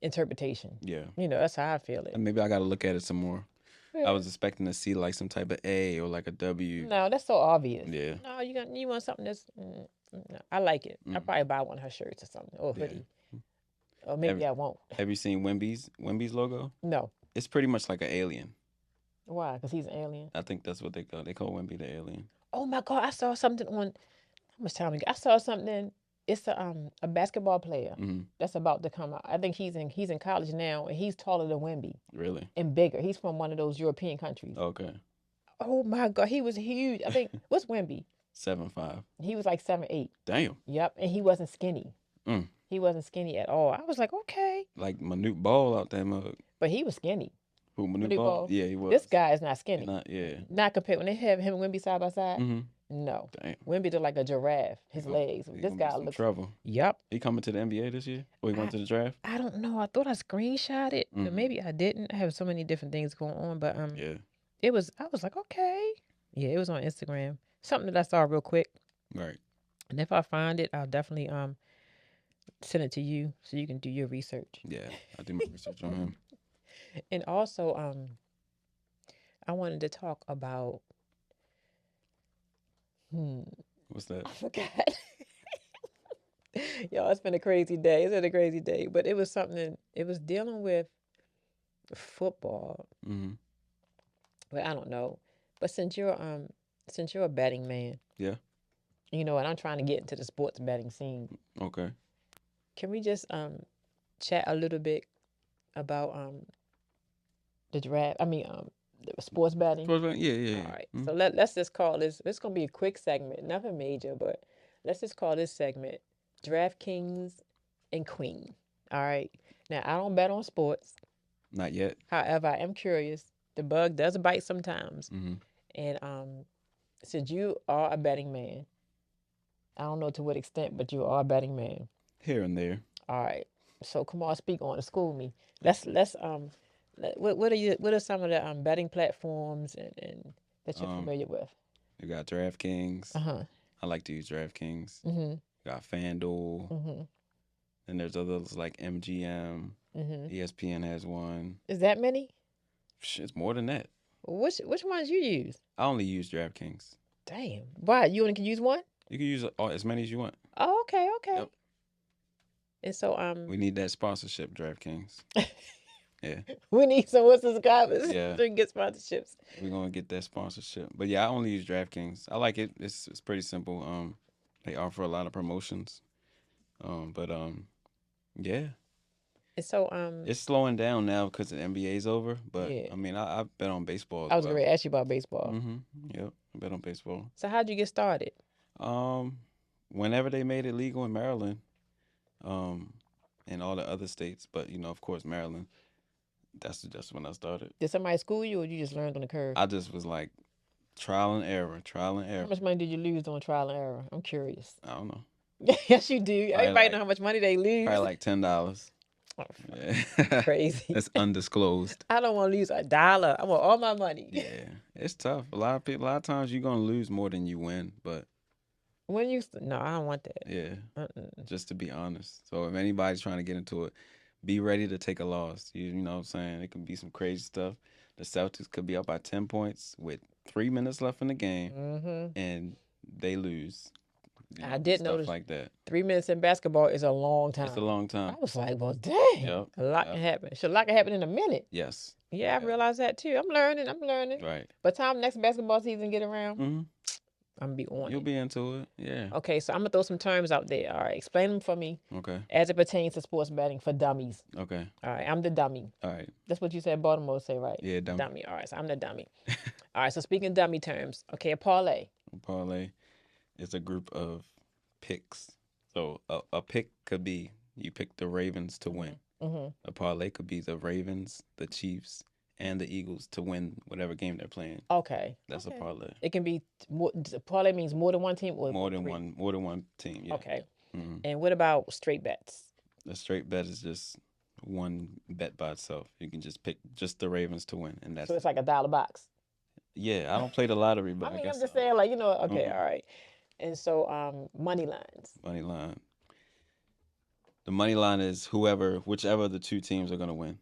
S1: interpretation.
S2: Yeah.
S1: That's how I feel it.
S2: And maybe I got to look at it some more. Yeah. I was expecting to see like some type of A or like a W.
S1: No, that's so obvious.
S2: Yeah.
S1: No, you want something that's. No, I like it. I'll probably buy one of her shirts or something, or a hoodie. Yeah. Or maybe I won't.
S2: Have you seen Wemby's logo?
S1: No.
S2: It's pretty much like an alien.
S1: Why? Because he's an alien?
S2: I think that's what they call. They call Wemby the alien.
S1: Oh my God! I saw something on. How much time? I saw something. It's a basketball player that's about to come out. I think he's in college now, and he's taller than Wemby.
S2: Really?
S1: And bigger. He's from one of those European countries.
S2: Okay.
S1: Oh my God! He was huge. I think what's Wemby?
S2: 7'5".
S1: He was like 7'8".
S2: Damn.
S1: Yep, and he wasn't skinny. He wasn't skinny at all. I was like, okay.
S2: Like Manute Ball out that mug.
S1: But he was skinny.
S2: Who, Manute Ball? Yeah, he was.
S1: This guy is not skinny.
S2: Yeah.
S1: Not compared when they have him and Wemby side by side.
S2: No.
S1: Damn. Wemby looked like a giraffe. His legs. This guy looks.
S2: Trouble.
S1: Yep.
S2: He coming to the NBA this year? Or he went to the draft?
S1: I don't know. I thought I screenshot it, but maybe I didn't. I have so many different things going on, but
S2: yeah.
S1: I was like, okay. Yeah, it was on Instagram. Something that I saw real quick.
S2: Right.
S1: And if I find it, I'll definitely send it to you so you can do your research.
S2: Yeah, I do my research on him.
S1: And also, I wanted to talk about.
S2: What's that?
S1: I forgot. Y'all, it's been a crazy day. It's been a crazy day, but it was something. It was dealing with football,
S2: Mm-hmm.
S1: but I don't know. But since you're a betting man,
S2: Yeah.
S1: and I'm trying to get into the sports betting scene,
S2: Okay.
S1: can we just chat a little bit about the draft? I mean, the sports betting.
S2: Yeah, yeah,
S1: All
S2: yeah.
S1: right.
S2: Mm-hmm.
S1: So let's just call this. It's gonna be a quick segment, nothing major, but let's just call this segment DraftKings and Queen. All right. Now I don't bet on sports.
S2: Not yet.
S1: However, I am curious. The bug does bite sometimes,
S2: Mm-hmm.
S1: and since you are a betting man, I don't know to what extent, but you are a betting man.
S2: Here and there.
S1: All right. So come on, speak on it. School me. What are some of the betting platforms and that you're
S2: Um,
S1: familiar with?
S2: you got DraftKings.
S1: Uh-huh.
S2: I like to use DraftKings.
S1: Mm-hmm.
S2: Got FanDuel.
S1: Mm-hmm.
S2: And there's others like MGM.
S1: Mm-hmm.
S2: ESPN has one.
S1: Is that many?
S2: It's more than that.
S1: Which ones you use?
S2: I only use DraftKings.
S1: Damn. Why? You only can use one?
S2: You can use as many as you want.
S1: Oh, okay, okay.
S2: Yep.
S1: And so
S2: We need that sponsorship, DraftKings. Yeah.
S1: we need some more subscribers
S2: Yeah.
S1: so we can get sponsorships.
S2: We're gonna get that sponsorship. But yeah, I only use DraftKings. I like it. It's pretty simple. They offer a lot of promotions. But yeah.
S1: And so
S2: It's slowing down now because the NBA's over. But
S1: yeah.
S2: I mean, I bet on baseball as
S1: I was
S2: well.
S1: going to ask you about baseball.
S2: Mm-hmm. Yep. I bet on baseball.
S1: So how'd you get started?
S2: Whenever they made it legal in Maryland, and all the other states, but of course Maryland. That's when I started.
S1: Did somebody school you, or you just learned on the curve?
S2: I just was like trial and error.
S1: How much money did you lose doing trial and error? I'm curious.
S2: I don't know.
S1: Yes, you do. Everybody know how much money they lose.
S2: Probably like $10.
S1: Oh,
S2: Yeah.
S1: crazy.
S2: That's undisclosed.
S1: I don't want to lose $1. I want all my money.
S2: Yeah, it's tough. A lot of times you're gonna lose more than you win, but
S1: When you no, I don't want that.
S2: yeah, just to be honest. So if anybody's trying to get into it, be ready to take a loss. You know what I'm saying? It could be some crazy stuff. The Celtics could be up by 10 points with 3 minutes left in the game, and they lose.
S1: I did
S2: stuff
S1: notice
S2: like that.
S1: 3 minutes in basketball is a long time.
S2: It's a long time.
S1: I was like, well, dang.
S2: Yep.
S1: A lot can happen. A lot can happen in a minute.
S2: Yes.
S1: Yeah, I realized that too. I'm learning.
S2: Right.
S1: By the time next basketball season get around,
S2: Mm-hmm.
S1: I'm gonna be on
S2: You'll
S1: it.
S2: be into it. Yeah.
S1: Okay, so I'm gonna throw some terms out there. All right, explain them for me.
S2: Okay.
S1: As it pertains to sports betting for dummies.
S2: Okay.
S1: All right, I'm the dummy.
S2: All right.
S1: That's what you said Baltimore say, right?
S2: Yeah, dummy.
S1: Dummy. All right, so I'm the dummy. All right, so speaking dummy terms, okay, a parlay.
S2: A parlay is a group of picks. So a pick could be you pick the Ravens to win.
S1: Mm-hmm.
S2: A parlay could be the Ravens, the Chiefs, and the Eagles to win whatever game they're playing.
S1: Okay.
S2: That's a parlay.
S1: It can be parlay means more than one team or
S2: more than one team. Yeah.
S1: Okay.
S2: Mm-hmm.
S1: And what about straight bets?
S2: A straight bet is just one bet by itself. You can just pick just the Ravens to win, and that's
S1: so it's like $1 box.
S2: Yeah, I don't play the lottery, but I guess
S1: I'm just saying, like okay, all right. And so money lines.
S2: Money line. The money line is whichever the two teams are gonna win.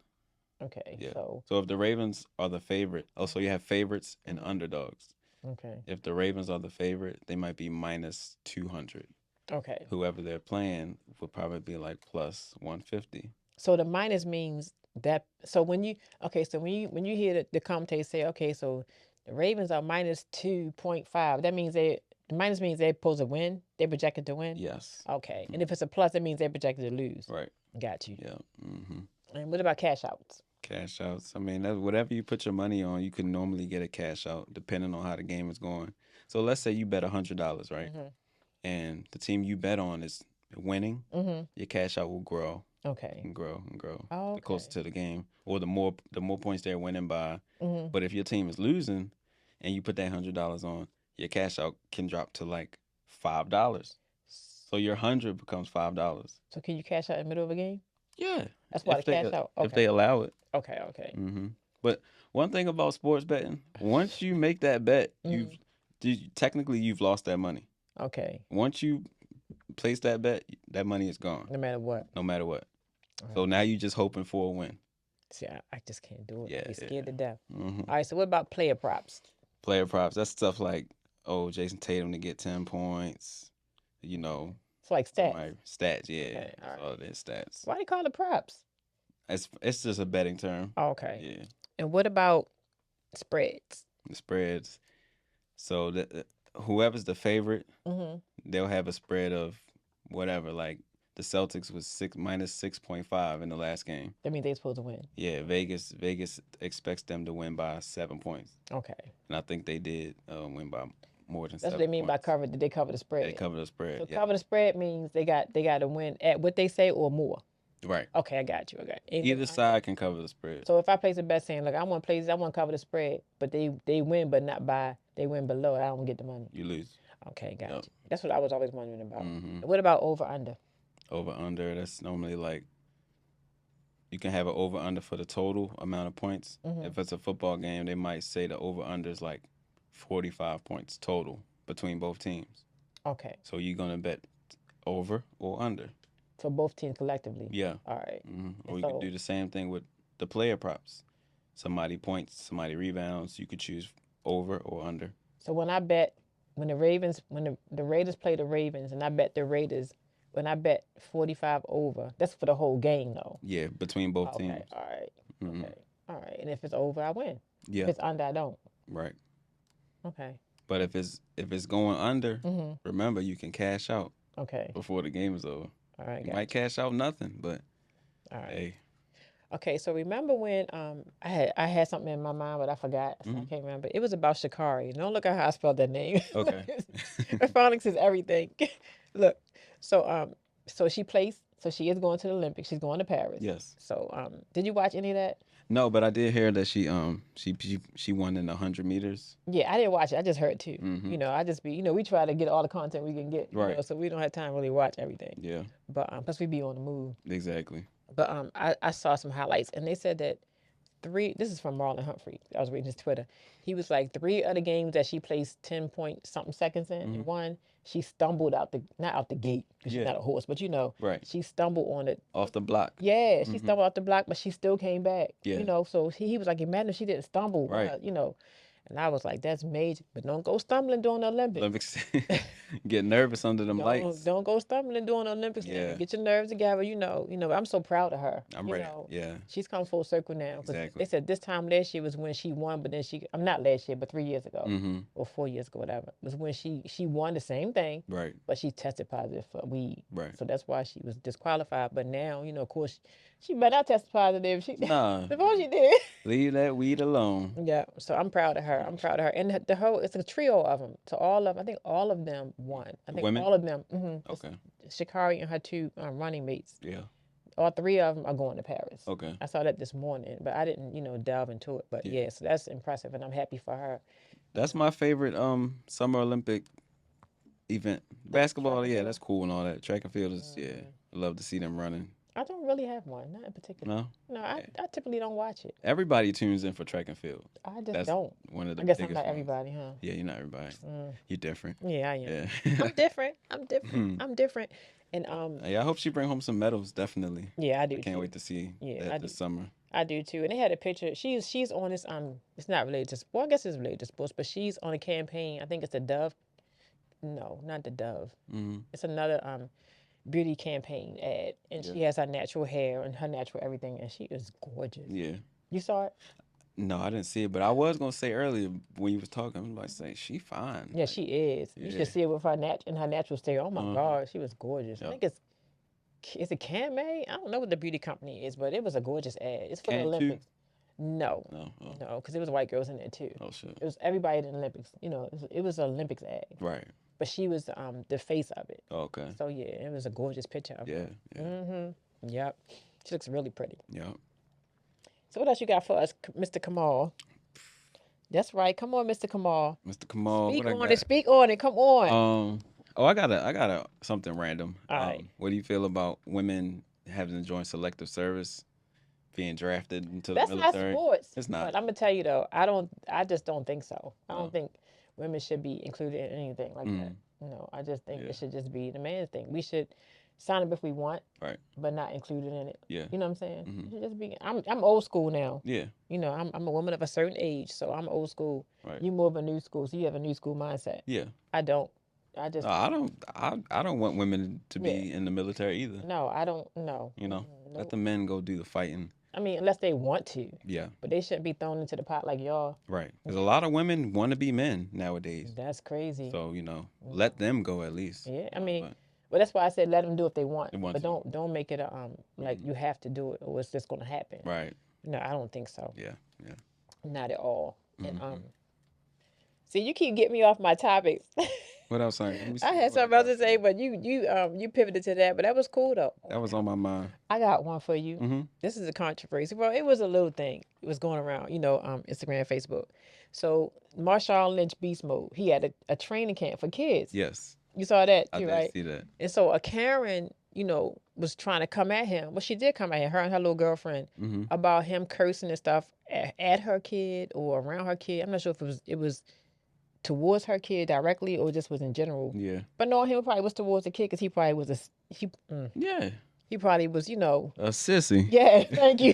S1: Okay.
S2: Yeah.
S1: So
S2: if the Ravens are the favorite, so you have favorites and underdogs.
S1: Okay.
S2: If the Ravens are the favorite, they might be minus 200.
S1: Okay.
S2: Whoever they're playing would probably be like plus 150.
S1: So the minus means that. So when you hear the commentators say, okay, so the Ravens are minus 2.5, that means the minus means they're supposed to win. They're projected to win.
S2: Yes.
S1: Okay. Mm-hmm. And if it's a plus, that means they're projected to lose.
S2: Right.
S1: Got you.
S2: Yeah. Mm-hmm.
S1: And what about cash outs?
S2: Cash outs. I mean, whatever you put your money on, you can normally get a cash out depending on how the game is going. So let's say you bet $100, right? Mm-hmm. And the team you bet on is winning. Mm-hmm. Your cash out will grow.
S1: Okay.
S2: And grow and grow.
S1: Oh, okay.
S2: The closer to the game, or the more points they're winning by. Mm-hmm. But if your team is losing, and you put that $100 on, your cash out can drop to like $5. So your 100 becomes $5.
S1: So can you cash out in the middle of a game?
S2: Yeah.
S1: That's why the cash out. Okay.
S2: If they allow it.
S1: Okay. Okay.
S2: Mm-hmm. But one thing about sports betting, once you make that bet, technically you've lost that money.
S1: Okay.
S2: Once you place that bet, that money is gone.
S1: No matter what.
S2: No matter what. So now you're just hoping for a win.
S1: See, I just can't do it.
S2: Yeah,
S1: I'm scared to death.
S2: Mm-hmm.
S1: All right, so what about player props?
S2: Player props, that's stuff like, Jason Tatum to get 10 points,
S1: It's like stats.
S2: Somebody stats, yeah.
S1: Okay, all
S2: That's
S1: right.
S2: all their stats.
S1: Why they call it props?
S2: It's just a betting term.
S1: Okay.
S2: Yeah.
S1: And what about spreads?
S2: The spreads. So whoever's the favorite,
S1: Mm-hmm.
S2: they'll have a spread of whatever. Like the Celtics was minus 6.5 in the last game.
S1: That means they're supposed to win.
S2: Yeah, Vegas expects them to win by 7 points.
S1: Okay.
S2: And I think they did win by more than
S1: That's
S2: 7
S1: what they mean by
S2: points.
S1: cover. Did they cover the spread?
S2: They cover the spread.
S1: So
S2: Yeah.
S1: cover the spread means they got to win at what they say or more.
S2: Right.
S1: Okay, I got you. Okay.
S2: Either side can cover the spread.
S1: So if I place a bet saying, look, I want to cover the spread, but they win, but not by, they win below, I don't get the money.
S2: You lose.
S1: Okay, got you. That's what I was always wondering about.
S2: Mm-hmm.
S1: What about over under?
S2: Over under, that's normally like you can have an over under for the total amount of points.
S1: Mm-hmm.
S2: If it's a football game, they might say the over under is like 45 points total between both teams.
S1: Okay.
S2: So you're gonna bet over or under.
S1: So both teams collectively.
S2: Yeah.
S1: All right.
S2: Mm-hmm. Or you could do the same thing with the player props. Somebody points, somebody rebounds. You could choose over or under.
S1: So when I bet, when the Raiders play the Ravens, and I bet the Raiders, when I bet 45 over, that's for the whole game though.
S2: Yeah, between both teams.
S1: All right.
S2: Mm-hmm.
S1: Okay. All right. And if it's over, I win.
S2: Yeah.
S1: If it's under, I don't.
S2: Right.
S1: Okay.
S2: But if it's going under,
S1: Mm-hmm.
S2: remember you can cash out.
S1: Okay.
S2: Before the game is over.
S1: All right.
S2: You might cash out nothing, but
S1: all right.
S2: hey.
S1: Okay, so remember when I had something in my mind, but I forgot. So I can't remember. It was about Shikari. Don't look at how I spelled that name.
S2: Okay.
S1: Phonics is everything. Look, so she placed. So she is going to the Olympics. She's going to Paris.
S2: Yes.
S1: So did you watch any of that?
S2: No, but I did hear that she won in 100 meters.
S1: Yeah, I didn't watch it. I just heard too.
S2: Mm-hmm.
S1: You know, I just be we try to get all the content we can get.
S2: Right.
S1: You know, so we don't have time to really watch everything.
S2: Yeah.
S1: But plus we be on the move.
S2: Exactly.
S1: But I saw some highlights, and they said that this is from Marlon Humphrey. I was reading his Twitter. He was like 3 other games that she placed 10 point something seconds in, and one she stumbled not out the gate because she's not a horse, but
S2: right.
S1: She stumbled on it
S2: off the block.
S1: Yeah, she stumbled off the block, but she still came back.
S2: Yeah.
S1: You know, so he was like, imagine if she didn't stumble.
S2: Right.
S1: You know. And I was like, that's major. But don't go stumbling during the Olympics.
S2: Get nervous under them lights.
S1: Don't go stumbling during the Olympics. Yeah. Get your nerves together. You know, I'm so proud of her.
S2: I'm ready. Yeah.
S1: She's come full circle now.
S2: Exactly.
S1: They said this time last year was when she won, but then I'm not last year, but 3 years ago or 4 years ago, whatever, was when she won the same thing.
S2: Right.
S1: But she tested positive for weed.
S2: Right.
S1: So that's why she was disqualified. But now, of course, she better not test positive.
S2: Nah.
S1: Before she did.
S2: Leave that weed alone.
S1: Yeah. So I'm proud of her. And it's a trio of them. So I think all of them won. I think
S2: women?
S1: all of them.
S2: Okay.
S1: Shikari and her 2 running mates.
S2: Yeah.
S1: All 3 of them are going to Paris.
S2: Okay.
S1: I saw that this morning, but I didn't, delve into it. But yeah, so that's impressive, and I'm happy for her.
S2: That's my favorite Summer Olympic event. Basketball, that's cool and all that. Track and field is, I love to see them running.
S1: I don't really have one, not in particular.
S2: No?
S1: No, I typically don't watch it.
S2: Everybody tunes in for track and field.
S1: I just don't.
S2: One of the
S1: I guess I'm
S2: biggest
S1: not
S2: ones.
S1: everybody, huh?
S2: Yeah, you're not everybody. You're different.
S1: Yeah, I am.
S2: Yeah.
S1: I'm different. I'm different. And
S2: yeah, I hope she bring home some medals, definitely.
S1: Yeah, I do.
S2: Can't wait to see that this summer.
S1: I do too. And they had a picture. She's on this it's not related to sports. I guess it's related to sports, but she's on a campaign. I think it's the Dove. No, not the Dove. It's another beauty campaign ad, and she has her natural hair and her natural everything, and she is gorgeous.
S2: Yeah.
S1: You saw it?
S2: No, I didn't see it, but I was gonna say earlier when you was talking, I was like, say she fine.
S1: Yeah, she is. You should see it with her natural state. Oh my God, she was gorgeous.
S2: Yep.
S1: I think is it Can-May? I don't know what the beauty company is, but it was a gorgeous ad. It's for the Olympics. No, because it was white girls in there too.
S2: Oh shit.
S1: It was everybody in the Olympics. It was an Olympics ad.
S2: Right.
S1: But she was the face of it.
S2: Okay.
S1: So yeah, it was a gorgeous picture of her.
S2: Yeah.
S1: Yep. She looks really pretty.
S2: Yep.
S1: So what else you got for us, Mr. Kamal? That's right. Come on, Mr. Kamal.
S2: Mr. Kamal.
S1: Speak on it. Come on.
S2: I got something random.
S1: All right.
S2: What do you feel about women having to join selective service, being drafted into
S1: That's
S2: the military?
S1: not sports.
S2: It's not.
S1: But I'm gonna tell you though, I just don't think so. I don't think women should be included in anything like that. I just think it should just be the man's thing. We should sign up if we want,
S2: right,
S1: but not included in it.
S2: Yeah.
S1: You know what I'm saying? It should just be. I'm old school now.
S2: Yeah.
S1: I'm a woman of a certain age, so I'm old school.
S2: Right.
S1: You more of a new school, so you have a new school mindset.
S2: Yeah.
S1: I don't. I just
S2: No, I don't want women to
S1: yeah.
S2: be in the military either.
S1: No, I don't know.
S2: You know, let
S1: Nope.
S2: the men go do the fighting.
S1: I mean, unless they want to,
S2: Yeah,
S1: but they shouldn't be thrown into the pot like y'all.
S2: right. Because a lot of women want to be men nowadays.
S1: That's crazy.
S2: So let them go at least.
S1: Yeah, I mean,
S2: But
S1: well, that's why I said let them do if they want,
S2: they want
S1: but
S2: to.
S1: don't make it a like you have to do it or it's just gonna happen.
S2: Right.
S1: No, I don't think so.
S2: Yeah. Yeah.
S1: Not at all. And
S2: Mhm.
S1: see, you keep getting me off my topics.
S2: What else? Let me see
S1: I had
S2: what I
S1: something else
S2: got
S1: to say, but you pivoted to that, but that was cool though.
S2: That was on my mind.
S1: I got one for you.
S2: Mm-hmm.
S1: This is a controversy. Well, it was a little thing. It was going around, Instagram, Facebook. So Marshawn Lynch beast mode. He had a training camp for kids.
S2: Yes,
S1: You saw that
S2: I
S1: too,
S2: did
S1: right?
S2: see that.
S1: And so a Karen, was trying to come at him. Well, she did come at him, her and her little girlfriend,
S2: Mm-hmm.
S1: about him cursing and stuff at her kid or around her kid. I'm not sure if it was towards her kid directly or just was in general.
S2: Yeah.
S1: But no, he probably was towards the kid because he probably was
S2: Yeah.
S1: he probably was,
S2: A sissy.
S1: yeah, thank you.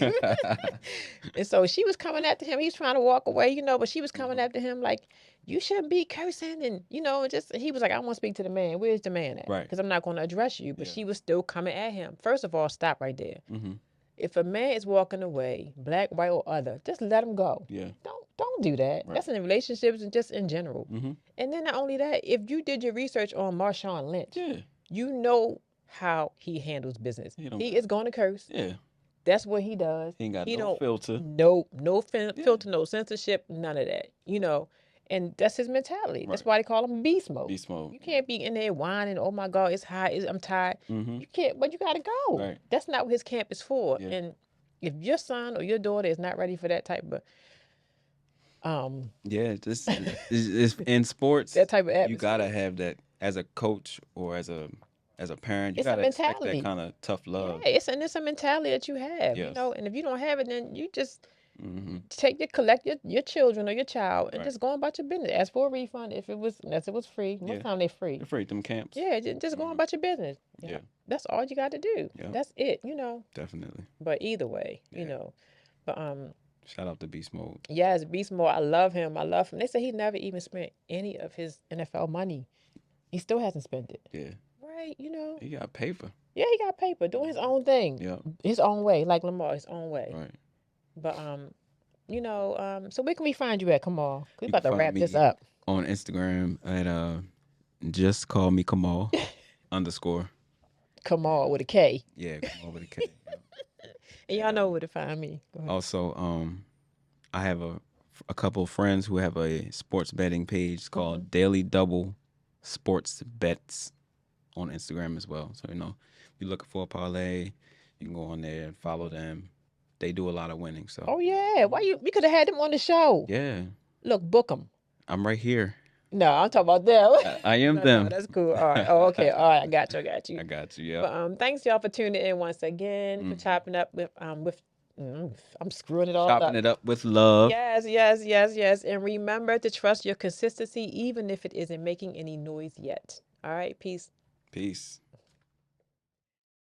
S1: And so she was coming after him. He's trying to walk away, but she was coming after him like, you shouldn't be cursing. And, just, he was like, I want to speak to the man. Where's the man at?
S2: Right.
S1: Because I'm not going to address you. But
S2: Yeah.
S1: she was still coming at him. First of all, stop right there.
S2: Mm-hmm.
S1: If a man is walking away, black, white, or other, just let him go.
S2: Yeah.
S1: Don't do that.
S2: Right.
S1: That's in relationships and just in general.
S2: Mm-hmm.
S1: And then not only that, if you did your research on Marshawn Lynch,
S2: Yeah.
S1: you know how he handles business. He is going to curse.
S2: Yeah.
S1: That's what he does.
S2: He ain't got no filter.
S1: No filter, no censorship, none of that. And that's his mentality. That's why they call him beast mode.
S2: Beast mode.
S1: You can't be in there whining, oh my God, it's hot, I'm tired.
S2: Mm-hmm.
S1: You can't, but you got to go.
S2: Right.
S1: That's not what his camp is for.
S2: Yeah.
S1: And if your son or your daughter is not ready for that type of
S2: yeah, this is in sports.
S1: that type of atmosphere,
S2: you gotta have that as a coach or as a parent. You
S1: It's a
S2: gotta expect
S1: mentality.
S2: that kind of tough love.
S1: Yeah, it's a mentality that you have,
S2: Yes.
S1: and if you don't have it, then you just
S2: Mm-hmm.
S1: collect your children or your child and
S2: Right.
S1: just go on about your business. Ask for a refund unless it was free. Most
S2: Yeah.
S1: time they free.
S2: They're afraid them camps.
S1: Yeah, just go on about your business.
S2: Yeah.
S1: That's all you got to do.
S2: Yeah.
S1: That's it,
S2: Definitely.
S1: But either way,
S2: Yeah.
S1: But
S2: Shout out to Beast Mode.
S1: yes, Beast Mode. I love him. They say he never even spent any of his NFL money. He still hasn't spent it.
S2: Yeah.
S1: Right,
S2: He got paper.
S1: Yeah, he got paper, doing his own thing.
S2: Yeah.
S1: His own way, like Lamar, his own way.
S2: Right.
S1: But so where can we find you at? Come on, we
S2: You
S1: about to
S2: can
S1: wrap
S2: find
S1: this
S2: me
S1: up.
S2: On Instagram at just call me Kamal _.
S1: Kamal with a K.
S2: Yeah, Kamal with a K. Yeah.
S1: And y'all know where to find me. Go ahead.
S2: Also, I have a couple of friends who have a sports betting page called Daily Double Sports Bets on Instagram as well. So, if you're looking for a parlay, you can go on there and follow them. They do a lot of winning. So,
S1: Oh yeah, we could have had them on the show.
S2: yeah,
S1: Look, book them.
S2: I'm right here.
S1: No, I'm talking about them.
S2: I am
S1: No,
S2: them.
S1: that's cool. All right. Oh, okay. All right. I got you.
S2: I got you. Yeah.
S1: But thanks y'all for tuning in once again, for chopping up with I'm screwing it all
S2: Chopping
S1: up.
S2: it up with love.
S1: Yes. And remember to trust your consistency, even if it isn't making any noise yet. All right. Peace.
S2: Peace.